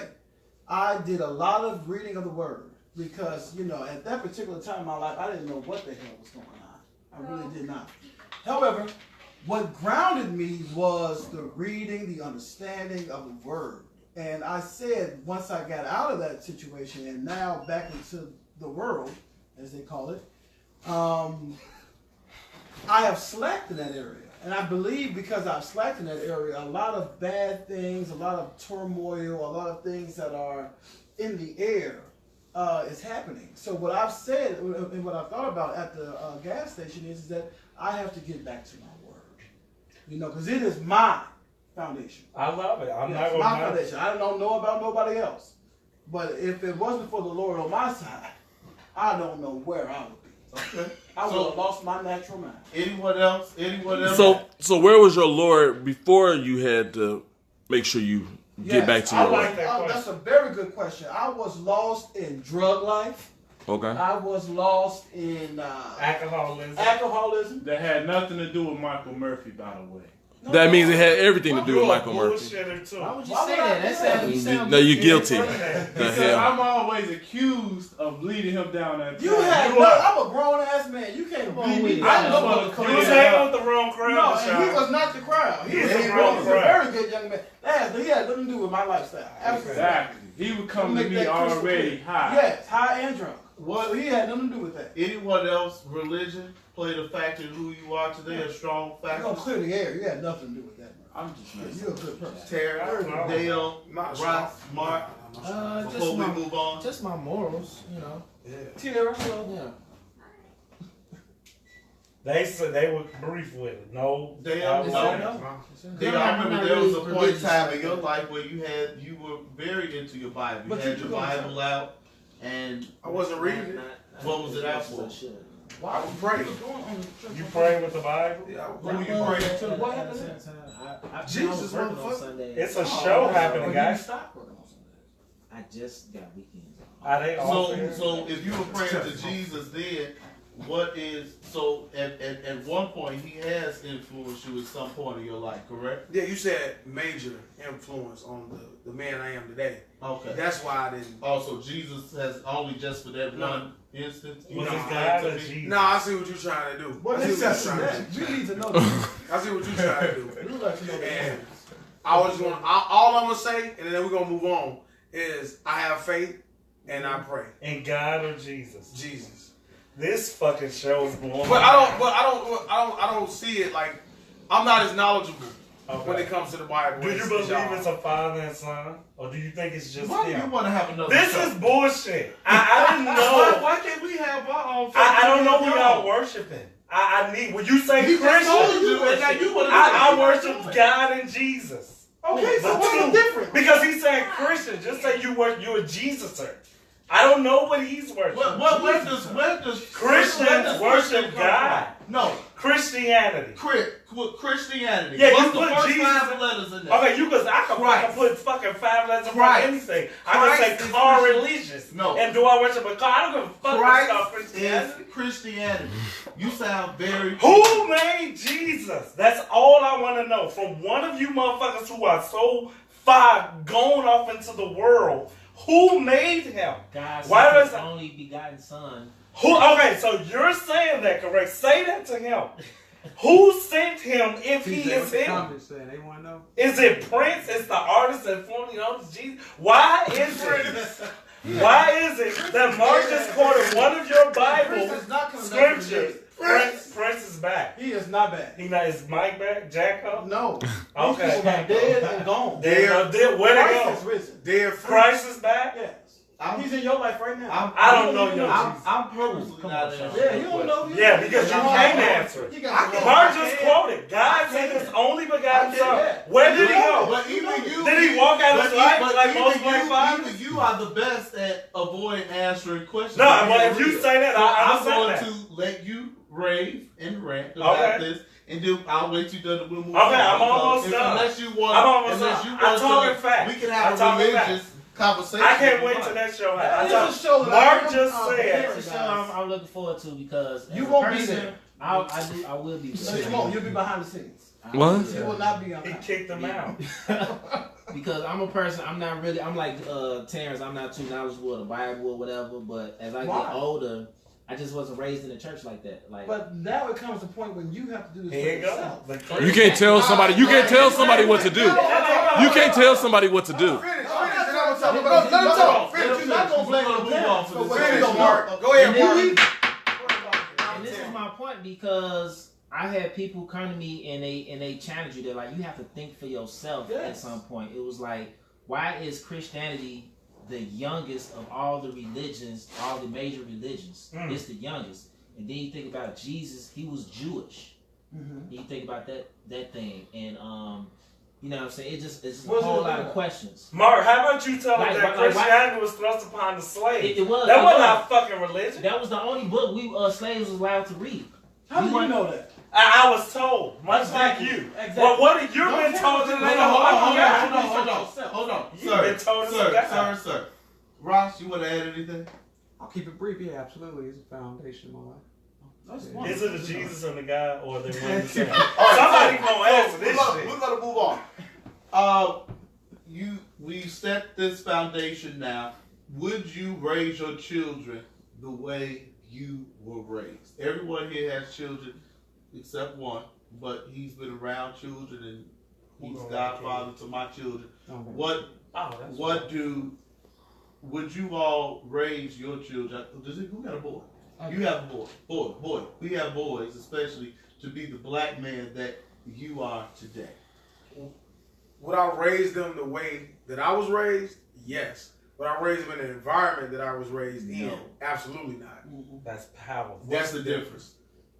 I did a lot of reading of the Word because, you know, at that particular time in my life, I didn't know what the hell was going on. I really did not. However, what grounded me was the reading, the understanding of the Word. And I said, once I got out of that situation and now back into the world, as they call it, I have slacked in that area. And I believe because I've slacked in that area, a lot of bad things, a lot of turmoil, a lot of things that are in the air is happening. So what I've said and what I've thought about at the gas station is that I have to get back to my word. You know, because it is my foundation. I love it. I'm not It's going my to. foundation. I don't know about nobody else. But if it wasn't for the Lord on my side, I don't know where I would be. Okay. I would have lost my natural mind. Anyone else? Anyone else? So where was your Lord before you had to make sure you get back to I your was- Lord? that question. That's a very good question. I was lost in drug life. Okay. I was lost in Alcoholism. alcoholism. that had nothing to do with Michael Murphy, by the way. That means it had everything to do with You're a Michael Murphy. bullshitter too. Why would you Why say would I that? do That that? sounds. You sound No, you're guilty. Because The Because hell. I'm always accused of leading him down that You path. had You no, are. I'm a grown ass man. You can't beat me. with I it. know I'm what gonna the clean You crowd was it is. hanging with the wrong crowd. No, and he Sean. was not the crowd. He was He a was the wrong crowd. very good young man. He had nothing to do with my lifestyle. Absolutely. Exactly. He would come to Make me that crystal already clear. high. Yes, high and drunk. What? So he had nothing to do with that. Anyone else? Religion played a factor in who you are today. A strong You're factor. gonna clear the air. You had nothing to do with that, man. I'm just messing. You're a good person. Tara, Dale, Not Ross, Mark. Just Before we my, move on, just my morals, you know. Tierra, Yeah. They said they were brief with it. No. They I remember there was a point in time in your life where you were very into your Bible. You had your Bible out, and I wasn't reading it. What was it out for? I was praying. You praying with the Bible? Yeah, who you praying to? What happened? Jesus, motherfucker. It's a show happening, guys. Stop working on Sundays. I just got weekends. Are they all So if you were praying to Jesus then, at one point he has influenced you at some point in your life, correct? Yeah, you said major influence on the man I am today. Okay. That's why I didn't. Also, Jesus has only just for that one instance. Was it God or Jesus? No, I see what you're trying to do. What I see is what that? you're trying to do. We need to know this. I see what you're trying to do. We like to know the And answers. I was going. All I'm gonna say, and then we're gonna move on. Is I have faith and I pray. In God or Jesus? Jesus. This fucking show is blowing. But I don't see it like I'm not as knowledgeable when it comes to the Bible. Do you believe it's a father and son, or do you think it's just Why do you him? want to have another This show? is bullshit. I didn't know. Why can't we have our own? I don't know who y'all worshiping. I need when you say He just told you, Christian, and now you want to. I worship God and Jesus. Okay, so what's the difference? Because he's saying Christian. Just say you're a Jesuser. I don't know what he's worshiping. Where does Christians worship God. No, Christianity. Christianity. Yeah, What's you the put first Jesus. 5 letters in there? Okay, I can Christ. put fucking 5 letters in front Christ. of anything. I Christ can is say car Christian. religious. No. And do I worship a car? I don't give a fuck about Christ Christianity. is Christianity. You sound very. Who made Jesus? That's all I want to know. From one of you motherfuckers who are so far gone off into the world, who made him? God Why sent does his only begotten son. Who? Okay, so you're saying that correct? Say that to him. Who sent him if he is him? Comments saying they want to know. Is it Prince? Is the artist that formerly known as Jesus? Why is it? Why is it that Mark just quoted one of your Bible Prince is not coming back from the scriptures? dead. Prince is back. He is not back. Is Mike back? Jacko? No. Okay. These people are dead and gone. Where'd it Christ is go? risen. Dear free. Christ is back? Yes. He's in your life right now. I don't know your Jesus. I'm purposely not answering. Yeah, you don't know. Yeah, because you can't answer it. He got the Mark just quoted. God sent his only begotten son. Where did he go? But even you, Did he walk out his life like most black fathers? Even you are the best at avoiding answering questions. No, but if you say that, I I'm going understand to let you rave and rant about Okay. this, and then I'll wait till you're done. We'll move Okay, on. I'm almost If- done. Unless you want, I'm almost unless done. you I'm want talking to, facts. we can I'm have a talking religious conversation. I can't if you wait want. till that show That happens. is a show that Mark I'm just prepared, said. It's a show I'm looking forward to because You as a won't be person, there. I will be No, there. you won't. You'll be behind the scenes. What? You will not be on He camera. kicked him out. Because I'm a person, I'm like Terrence, I'm not too knowledgeable of the Bible or whatever, but as I Why? get older, I just wasn't raised in the church like that. Like, But now it comes to a point when you have to do this Here for you yourself. go. You can't tell somebody. You can't tell somebody what to do. You can't tell somebody what to do. Finish. Let him talk. Finish. You're not going to blame We're the gonna move on parents. for So this. what Finish, you don't Mark. know. Go ahead, And you Mark. and this is my point because I had people come to me and they challenge you. They're like, you have to think for yourself at Yes. some point. It was like, why is Christianity the youngest of all the religions, all the major religions? It's the youngest. And then you think about Jesus, he was Jewish. Mhm. You think about that thing, and you know what I'm saying? It's just a What's whole it lot about? of questions. Mark, how about you tell him Like, that why- Christianity was thrust upon the slaves? It was. That it wasn't was. our fucking religion. That was the only book we slaves was allowed to read. How do We you weren't- know that? I was told, much Exactly. like you. Exactly. Well, what have you Don't been tell told me. that No, they no, don't hold on, want Hold on. You've been told it's a guy. Sir. Ross, you want to add anything? I'll keep it brief. Yeah, absolutely. It's a foundation of my life. That's Yeah. Is it a Jesus and the guy, or they one the same? All right, Somebody so- gonna answer so this shit. We're gonna move on. We set this foundation now. Would you raise your children the way you were raised? Everyone here has children except one, but he's been around children and he's godfather to my children. Okay. Would you all raise your children? Who got a boy? You have a boy. Boy. We have boys, especially to be the black man that you are today. Would I raise them the way that I was raised? Yes. Would I raise them in the environment that I was raised in? No. Absolutely not. That's powerful. What's the difference?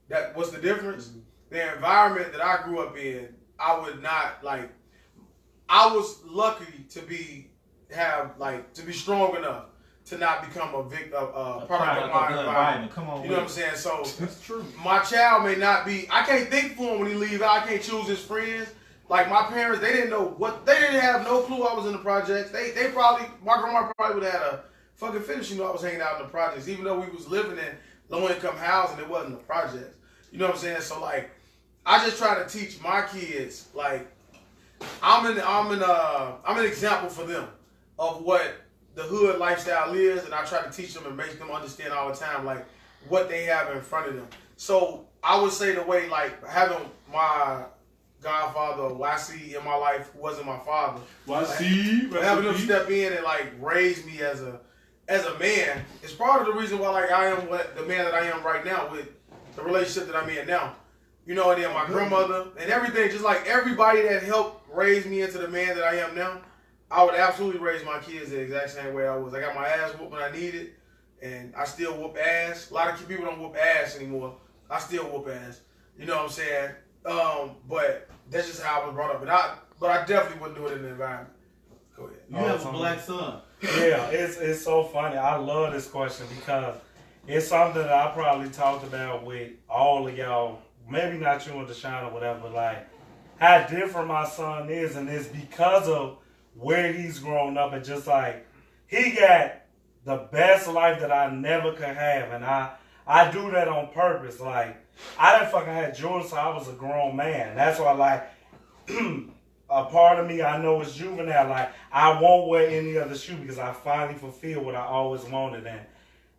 That what's the difference? The environment that I grew up in, I would not like. I was lucky to be strong enough to not become a victim, product of my environment. Come on, you know what I'm saying? So That's true. my child may not be. I can't think for him when he leaves. I can't choose his friends. Like my parents, they didn't know what. They didn't have no clue I was in the projects. They probably, my grandma probably would have had a fucking finish. You know, I was hanging out in the projects, even though we was living in low income housing. It wasn't the projects. You know what I'm saying? So like, I just try to teach my kids like. I'm an example for them of what the hood lifestyle is, and I try to teach them and make them understand all the time like what they have in front of them. So I would say the way like having my godfather YC in my life who wasn't my father. YC, Like, having them step in and like raise me as a man is part of the reason why like I am the man that I am right now with the relationship that I'm in now. You know, and then my grandmother and everything, just like everybody that helped raise me into the man that I am now, I would absolutely raise my kids the exact same way I was. I got my ass whooped when I needed, and I still whoop ass. A lot of people don't whoop ass anymore. I still whoop ass. You know what I'm saying? But that's just how I was brought up. But I definitely wouldn't do it in the environment. Go ahead. You have a black son. Yeah, it's so funny. I love this question because it's something that I probably talked about with all of y'all. Maybe not you and Deshaun or whatever, but like how different my son is, and it's because of where he's grown up, and just like he got the best life that I never could have, and I do that on purpose. Like I didn't fucking have Jordan, so I was a grown man. That's why like a part of me I know is juvenile. Like I won't wear any other shoe because I finally fulfilled what I always wanted. And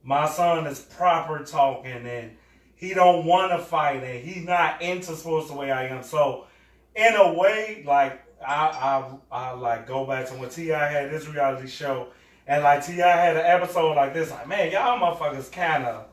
my son is proper talking, and he don't want to fight, and he's not into sports the way I am. So, in a way, like I like go back to when T.I. had this reality show, and like T.I. had an episode like this. Like, man, y'all motherfuckers kind of,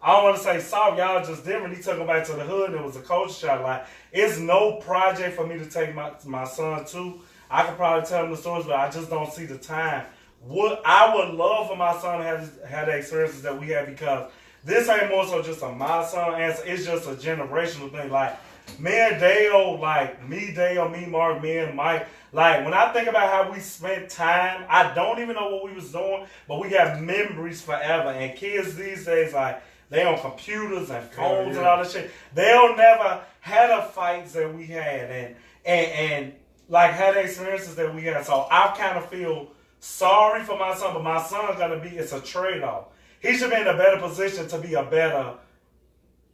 I don't want to say soft, y'all just different. He took him back to the hood. And it was a culture shock. Like, it's no project for me to take my son to. I could probably tell him the stories, but I just don't see the time. What I would love for my son to have the experiences that we had, because this ain't more so just a my son answer. It's just a generational thing. Like, me and Dale, like, me, Dale, me, Mark, me, and Mike, like, when I think about how we spent time, I don't even know what we was doing, but we have memories forever. And kids these days, like, they on computers and phones and all that shit. They'll never had the fights that we had and like, had the experiences that we had. So I kind of feel sorry for my son, but my son's gonna be, it's a trade-off. He should be in a better position to be a better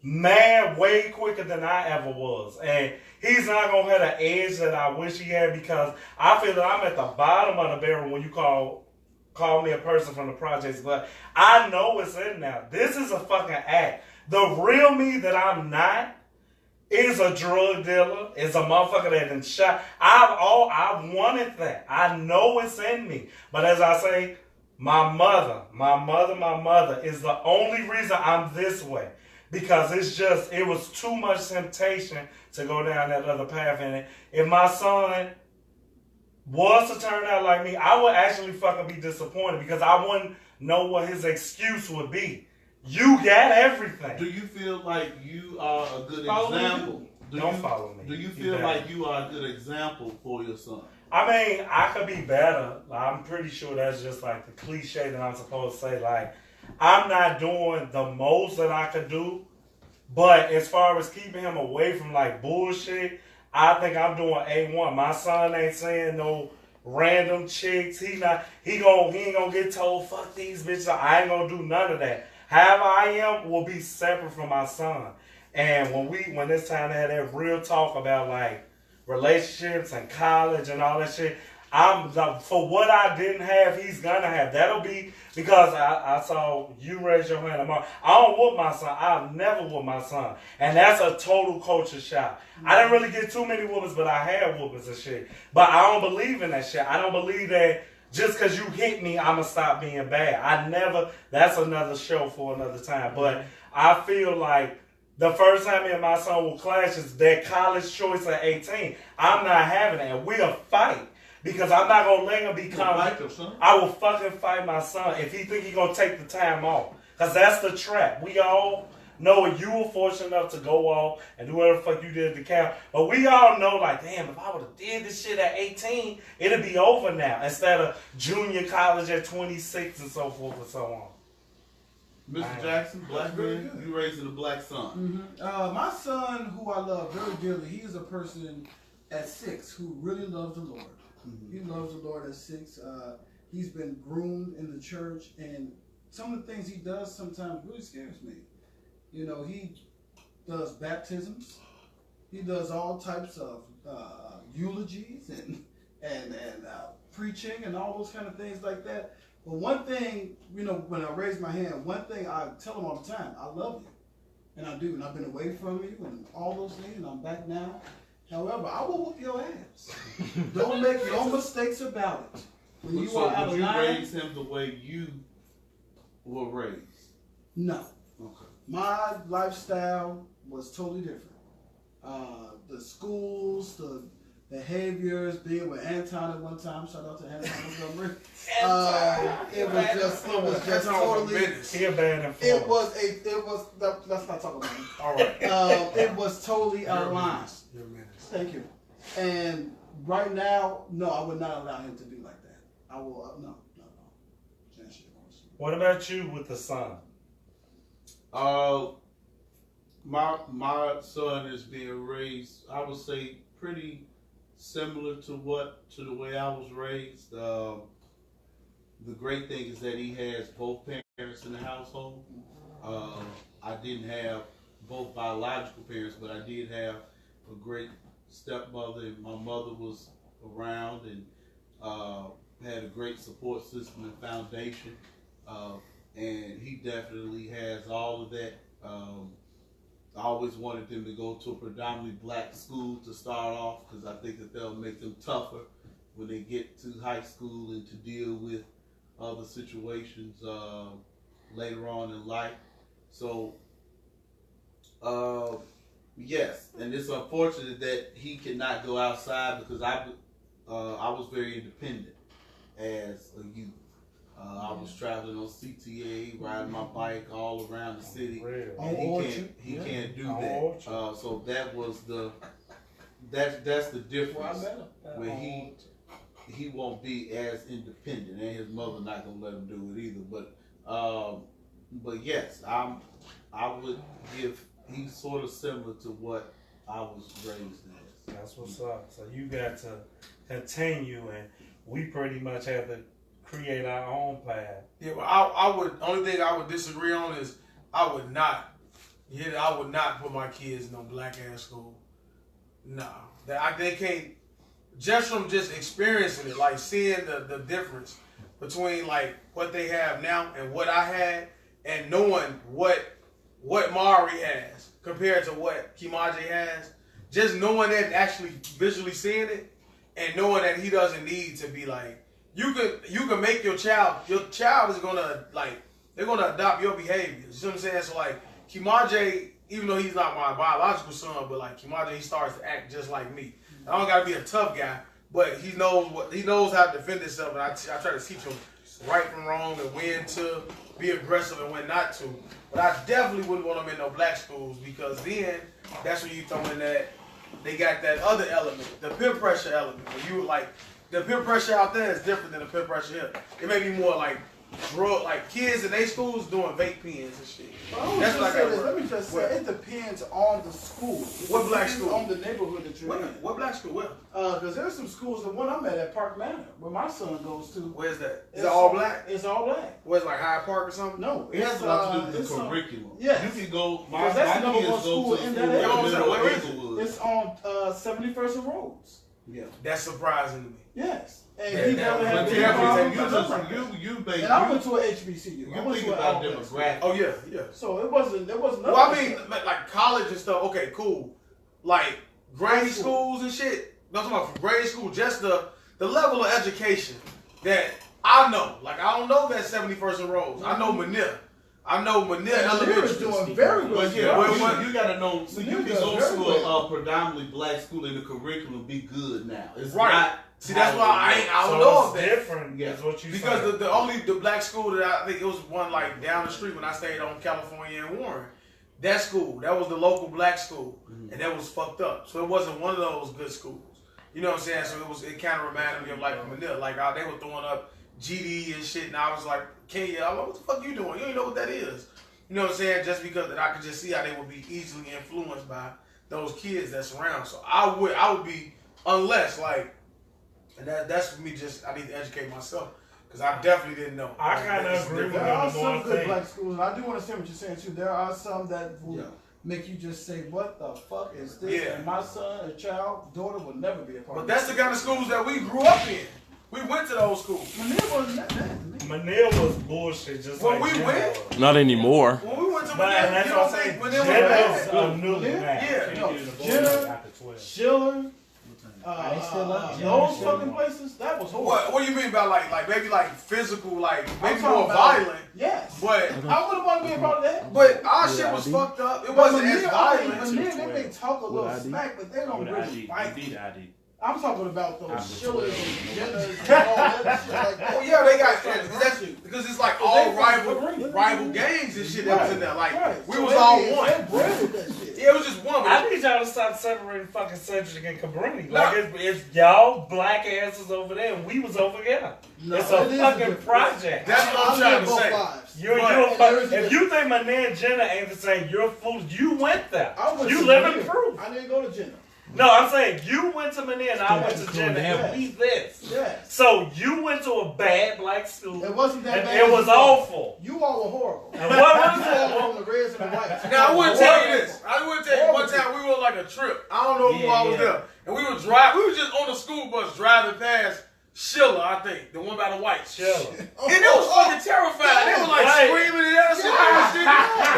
man way quicker than I ever was. And he's not going to have the edge that I wish he had, because I feel that I'm at the bottom of the barrel when you call me a person from the projects. But I know it's in now. This is a fucking act. The real me that I'm not is a drug dealer, is a motherfucker that done shot. I wanted that. I know it's in me. But as I say, my mother is the only reason I'm this way. Because it was too much temptation to go down that other path. And if my son was to turn out like me, I would actually fucking be disappointed, because I wouldn't know what his excuse would be. You got everything. Do you feel like you are a good example? Don't follow me. Do you feel like you are a good example for your son? I mean, I could be better. I'm pretty sure that's just like the cliche that I'm supposed to say. Like, I'm not doing the most that I could do, but as far as keeping him away from like bullshit, I think I'm doing A1. My son ain't saying no random chicks. He ain't gonna get told fuck these bitches. I ain't gonna do none of that. However I am will be separate from my son. And when it's time to have that real talk about like relationships and college and all that shit, for what I didn't have, he's gonna have. That'll be because I saw you raise your hand. I don't whoop my son. I'll never whoop my son. And that's a total culture shock. I didn't really get too many whoopings, but I had whoopings and shit. But I don't believe in that shit. I don't believe that just because you hit me, I'm gonna stop being bad. That's another show for another time. But I feel like the first time me and my son will clash is that college choice at 18. I'm not having it. And we'll fight. Because I'm not going to let him become... I will fucking fight my son if he think he going to take the time off. Because that's the trap. We all knowing you were fortunate enough to go off and do whatever the fuck you did at the camp. But we all know, like, damn, if I would have did this shit at 18, it'd be over now. Instead of junior college at 26 and so forth and so on. Mr. Jackson, black man, you raising a black son. My son, who I love very dearly, he is a person at 6 who really loves the Lord. He loves the Lord at 6. He's been groomed in the church, and some of the things he does sometimes really scares me. You know, he does baptisms. He does all types of eulogies and preaching and all those kind of things like that. But one thing, you know, when I raise my hand, one thing I tell him all the time, I love you. And I do. And I've been away from you and all those things, and I'm back now. However, I will whoop your ass. Don't make no mistakes about it. When you are out of line, raise him the way you were raised? No. Okay. My lifestyle was totally different. The schools, the behaviors, being with Anton at one time. Shout out to Anton Montgomery. It was just totally. Let's not talk about it. All right. It was totally out of line. Thank you. And right now, no, I would not allow him to be like that. I will. No. What about you with the son? My son is being raised, I would say, pretty similar to the way I was raised. The great thing is that he has both parents in the household. I didn't have both biological parents, but I did have a great stepmother, and my mother was around and had a great support system and foundation. And he definitely has all of that. I always wanted them to go to a predominantly black school to start off, because I think that that'll make them tougher when they get to high school and to deal with other situations later on in life. So, yes, and it's unfortunate that he cannot go outside, because I was very independent as a youth. I was traveling on CTA, riding my bike all around the city. And he can't do that. So that was that's the difference. Where he won't be as independent, and his mother not gonna let him do it either. But yes, I would give. He's sort of similar to what I was raised as. That's what's up. So you got to continue, and we pretty much have to create our own path. Yeah, well, I would. Only thing I would disagree on is I would not put my kids in no black ass school. Nah, they can't. Just from experiencing it, like seeing the difference between like what they have now and what I had, and knowing what Mari has compared to what Kimaje has, just knowing that, actually visually seeing it, and knowing that he doesn't need to be like. You can make your child is gonna, like, they're gonna adopt your behaviors. You know what I'm saying? So like Kimaje, even though he's not my biological son, but like Kimaje, he starts to act just like me. I don't gotta be a tough guy, but he knows how to defend himself, and I try to teach him right from wrong and when to be aggressive and when not to. But I definitely wouldn't want him in no black schools, because then that's when you throw in that they got that other element, the peer pressure element. When you like. The peer pressure out there is different than the peer pressure here. It may be more like kids in their schools doing vape pens and shit. That's what I got. Let me just say, it depends on the school. What black school? On the neighborhood that you're in. What black school? Where? Because there's some schools. The one I'm at Park Manor, where my son goes to. Where's that? Is it all black? It's all black. Where's like Hyde Park or something? No, it has a lot to do with the curriculum. Yeah, you can go. My kids go to in that area. Where is it? It's on 71st and Rhodes. Yeah, that's surprising to me. Yes. And he never had and I went to an HBCU. You went to an demographic. Oh yeah. So it wasn't. Well, I mean, like college and stuff. Okay, cool. Like grade schools and shit. I'm talking about from grade school. Just the level of education that I know. Like I don't know that 71st and Rose. I know Manila. Elementary is doing very well. You gotta know. So you can go to a predominantly black school and the curriculum be good now. It's right. Not see, that's why I don't know if that's different. Yeah, what you because the only black school that I think it was one like down the street when I stayed on California and Warren. that school, that was the local black school, and that was fucked up. So it wasn't one of those good schools. You know what I'm saying? So it kind of reminded me of like Manila. Like they were throwing up GD and shit, and I was like, Kenya, I'm like, what the fuck you doing? You don't know what that is. You know what I'm saying? Just because that I could just see how they would be easily influenced by those kids that's around. So I would be, unless like, and that's for me. Just I need to educate myself because I definitely didn't know. I kind of agree with There are him some on good thing. black schools, and I do understand what you're saying too. There are some that will make you just say, "What the fuck is this?" Yeah. And my son, daughter will never be a part But of that's the kind of schools that we grew up in. We went to those schools. Manila wasn't that bad to me. Manil was bullshit, just When like we Jim went? was. Not anymore. When we went to But Manila, that's you what don't I'm saying. think Manila was Jenna's bad? a newly Yeah. match. Yeah. No, Can't do the Jenna- boys after 12. Schiller, Are they still up? those fucking places, that was horrible. What do you mean by like maybe like physical, like maybe I'm more talking about- violent? Yes. But I wouldn't want to be a part of that. our shit was fucked up. It But wasn't as Manila, violent. they may talk a little With ID? smack, but they don't With really ID, fight. you need ID. I'm talking about those After Schillers 12. and Jenners and all that shit like that. Oh yeah, they got That's because it's like They all from- rival gangs and shit that was in there. Like Right. we So was they all be- one. they bred with that shit. Yeah, it was just one. But I need y'all to stop separating fucking Cedric and Cabrini. No. Like it's y'all black asses over there and we was over here. No, it's it a is fucking different. project. That's what I'm I trying live to both say. lives. You're But there is a if you think my man Jenna ain't the same, you're fool. You went there. I went You to live in Manila. proof. I didn't go to Jenna. No, I'm saying you went to Manila and I went to Cool Jenna down. and we this. Yes. So you went to a bad black school It wasn't that and bad. it was awful. You all were horrible. And what was You all it? were on the reds and the whites. now I wouldn't tell you this. I wouldn't tell you one time we were on like a trip. I don't know who I was there, and we were just on the school bus driving past Schiller, I think, the one by the whites. Chill. And it was fucking terrifying. They were like Right. screaming and everything.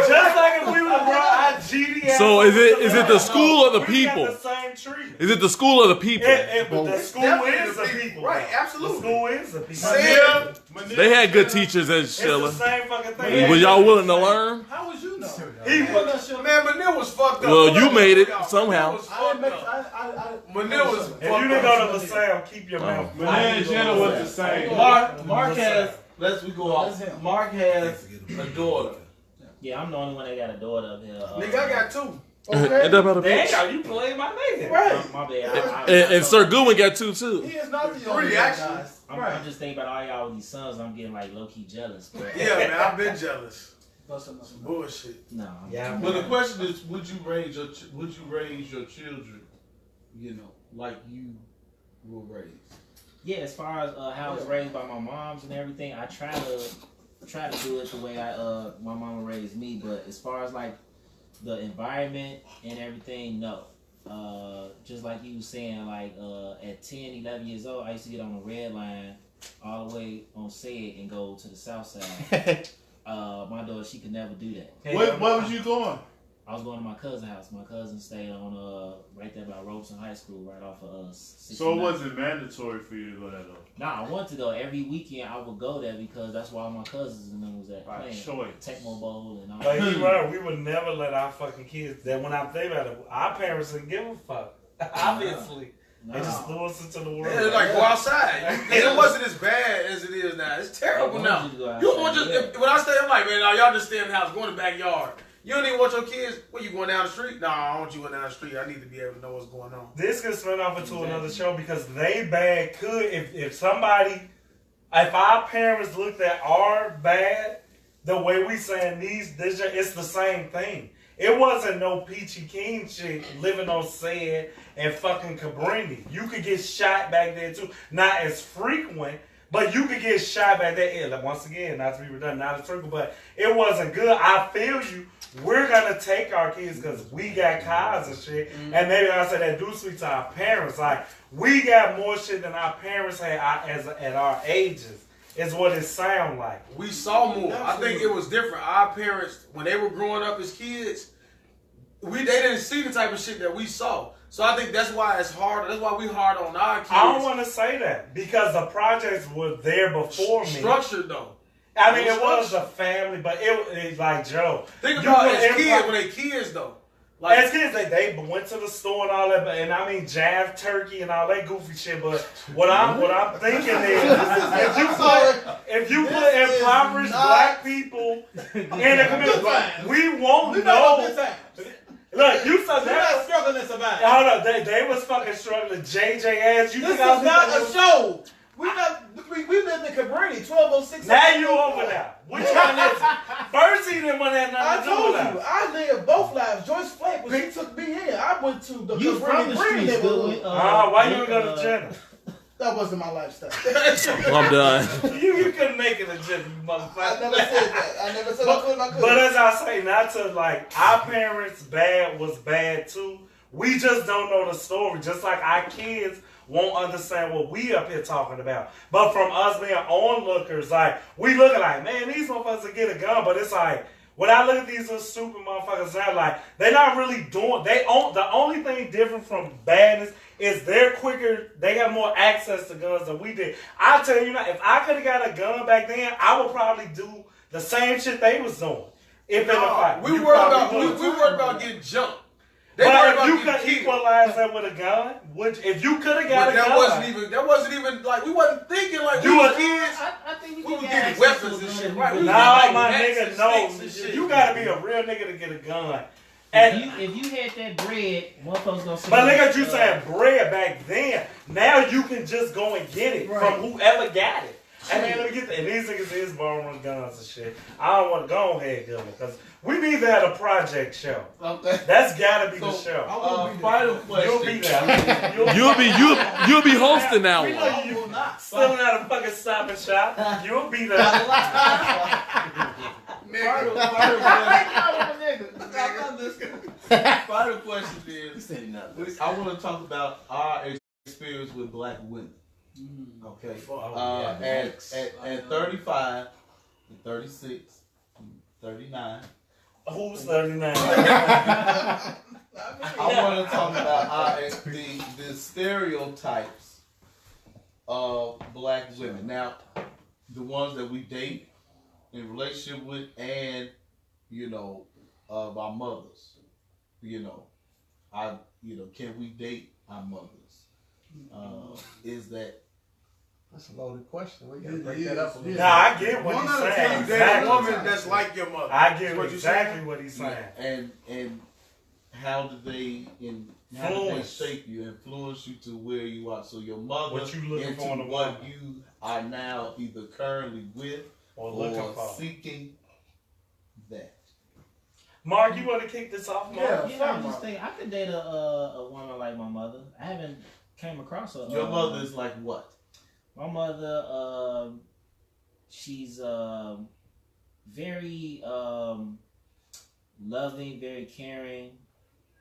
Just like if we would have brought our GD. So is it the school or the We got people? the same treatment. Is it the school or the people? But the school definitely is the the people. people. Right, though. absolutely. The school is the people. Sam, They had good teachers at It's Schiller. the same fucking thing. Was y'all willing to learn? How was you know? He was. man, Manil was fucked up. Well, you Manil made it was somehow. fucked I didn't make. up. Manil was If you didn't go to LaSalle, keep your mouth. Manila and Jenna was the same. Mark has. We go That's off. him. Mark has a daughter. Yeah, I'm the only one that got a daughter up here. Nigga, I got two. It doesn't matter. Damn, you played my nigga. Right. My bad. And Sir Goodwin got two too. He is not the Three, only actually. guys. I'm just thinking about all y'all with these sons. I'm getting like low key jealous. But Yeah, man, I've been jealous. Busting up. Bullshit. no. Yeah. But the question is, would you raise your children, like you were raised? Yeah, as far as how I was raised by my moms and everything, I try to do it the way my mama raised me. But as far as like the environment and everything, no. Just like you was saying, like at 10, 11 years old, I used to get on the red line all the way on Said and go to the south side. My daughter, she could never do that. Where was you going? I was going to my cousin's house. My cousin stayed on right there by Robeson High School, right off of So 69. it wasn't mandatory for you to go there though. Nah, I wanted to go every weekend. I would go there because that's where all my cousins and them was at By playing choice. Tecmo Bowl and all. But that. he right, we would never let our fucking kids. That when I think about it, our parents didn't give a fuck. Obviously, they just threw us into the world. Yeah, it's like go outside. And it wasn't as bad as it is now. It's terrible They now. want you to go You outside, want just yeah. when I stay, I'm like, man, y'all just stay in the house, go in the backyard. You don't even want your kids. What, you going down the street? No, I don't want you going down the street. I need to be able to know what's going on. This could spin off into another show because they bad could if our parents looked at our bad the way we saying it's the same thing. It wasn't no Peachy King shit living on Said and fucking Cabrini. You could get shot back there too. Not as frequent, but you could get shot back there. Yeah, once again, not to be redundant, not as frequent, but it wasn't good. I feel you. We're gonna take our kids because we got cars and shit. And maybe I said that do speak to our parents. Like, we got more shit than our parents had at our ages. Is what it sound like. We saw more. I think it was different. Our parents, when they were growing up as kids, they didn't see the type of shit that we saw. So I think that's why it's hard. That's why we hard on our kids. I don't want to say that because the projects were there before me. Structured though. I mean, it was a family, but it like Joe. Think you about put as everybody- kids when they kids though. Like, as kids, they went to the store and all that, and I mean jive turkey and all that goofy shit. But what I'm thinking is, if you put impoverished black people in the community, we won't know. Look, you said that struggling to survive. Hold up, they was fucking struggling. JJ ass. You This is think I was not a show. We lived in Cabrini, 1206. Now you over there. Which one is it? First he didn't want to have I nothing to do told with you, us. I lived both lives. Joyce Flake, when she took me in, I went to the You from the Cabrini streets, neighborhood. Why you didn't go to Jenna? That wasn't my lifestyle. I'm done. You couldn't make it a Jenna, you motherfucker. I never said that. I never said I couldn't. But as I say, not to like our parents was bad too. We just don't know the story. Just like our kids won't understand what we up here talking about. But from us being onlookers, like we looking like, man, these motherfuckers will get a gun. But it's like when I look at these little stupid motherfuckers now, like they're not really doing. The only thing different from badness is they're quicker. They have more access to guns than we did. I tell you now, if I could have got a gun back then, I would probably do the same shit they was doing. If in a fight, we worried about getting jumped. But if you could equalize that with a gun, if you could have got a gun, that wasn't even like we wasn't thinking like you we were kids. I think We were getting weapons and shit, right? Nah, my nigga, no. You gotta be a real nigga to get a gun. And if you had that bread, motherfuckers gonna say. But look at you saying bread back then. Now you can just go and get it from whoever got it. And man, let me get that. And these niggas is borrowing guns and shit. I don't want to go ahead, Gilman, because we need to have a project show. Okay. That's gotta be the show. Final question. You'll be there. You'll be hosting that We one. know you still not a fucking Stop and Shop. You'll be there. Final question is, I want to talk about our experience with black women. Okay. At 35, 36, 39. Who's 39? I want to talk about the stereotypes of black women. Now, the ones that we date, in relationship with, and of our mothers. Can we date our mothers? Is that? That's a loaded question. We gotta break that up a little. Nah, I get what he's saying. You date a woman that's like your mother. I get exactly what he's saying. And how do they shape you, influence you to where you are? So your mother What you looking into for in a what woman. you are now either currently with Or seeking that. Mark, you want to kick this off, Mark? Yeah, I'm just thinking I could date a woman like my mother. I haven't came across her. Your mother is like what? My mother, she's very loving, very caring.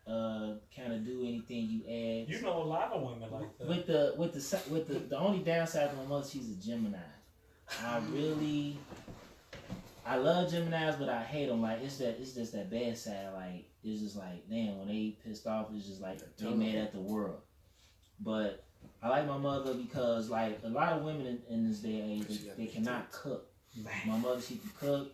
Kind of do anything you ask. You know a lot of women like that. With the only downside to my mother, she's a Gemini. I love Geminis, but I hate them. Like it's just that bad side. Like it's just like damn, when they pissed off, it's just like they mad at the world. But I like my mother because like a lot of women in this day and age, they cannot cook. My mother, she can cook.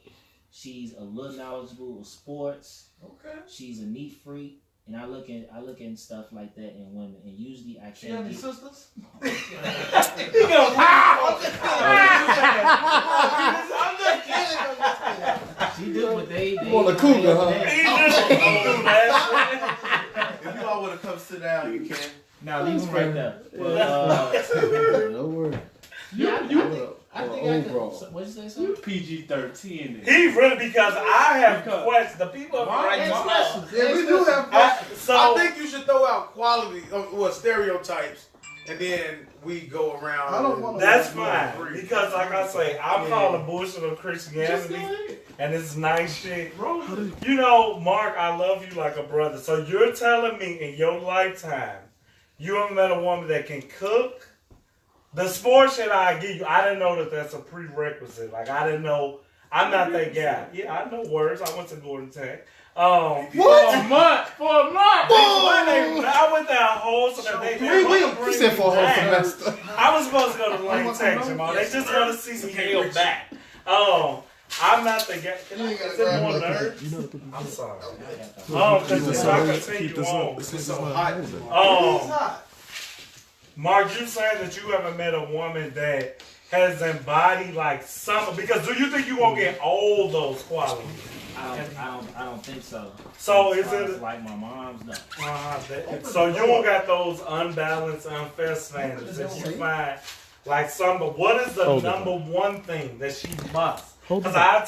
She's a little knowledgeable of sports. Okay. She's a neat freak. And I look at stuff like that in women, and usually I can't. She have any sisters? I'm just kidding. She do, but they want a cougar, huh? If you all want to come sit down, you can. Now leave them right there. No worries. I think I could. What'd you say, son? PG-13. He really because I have questions. The people are right now. Yeah, we do have questions. So I think you should throw out stereotypes, and then we go around. I don't want to. That's fine because, like I say, I'm calling bullshit on Christianity, and it's nice shit. You know, Mark, I love you like a brother. So you're telling me in your lifetime, you haven't met a woman that can cook? The sports shit I give you, I didn't know that that's a prerequisite. Like, I didn't know. I'm not that guy. Yeah, I know words. I went to Gordon Tech. For a month. I went there a whole semester. You said for a whole semester. I was supposed to go to Lane Tech, Jamal. They just want to see some hell back. I I'm not the guy. Is it more nerves? I'm sorry. Because if I continue on, It's so hot. Mark, you saying that you haven't met a woman that has embodied like some, because do you think you won't get all those qualities? I don't think so. So as is far it as like my mom's? No. So you don't got those unbalanced, unfair standards that you find like some. But what is the number one thing that she must? Because I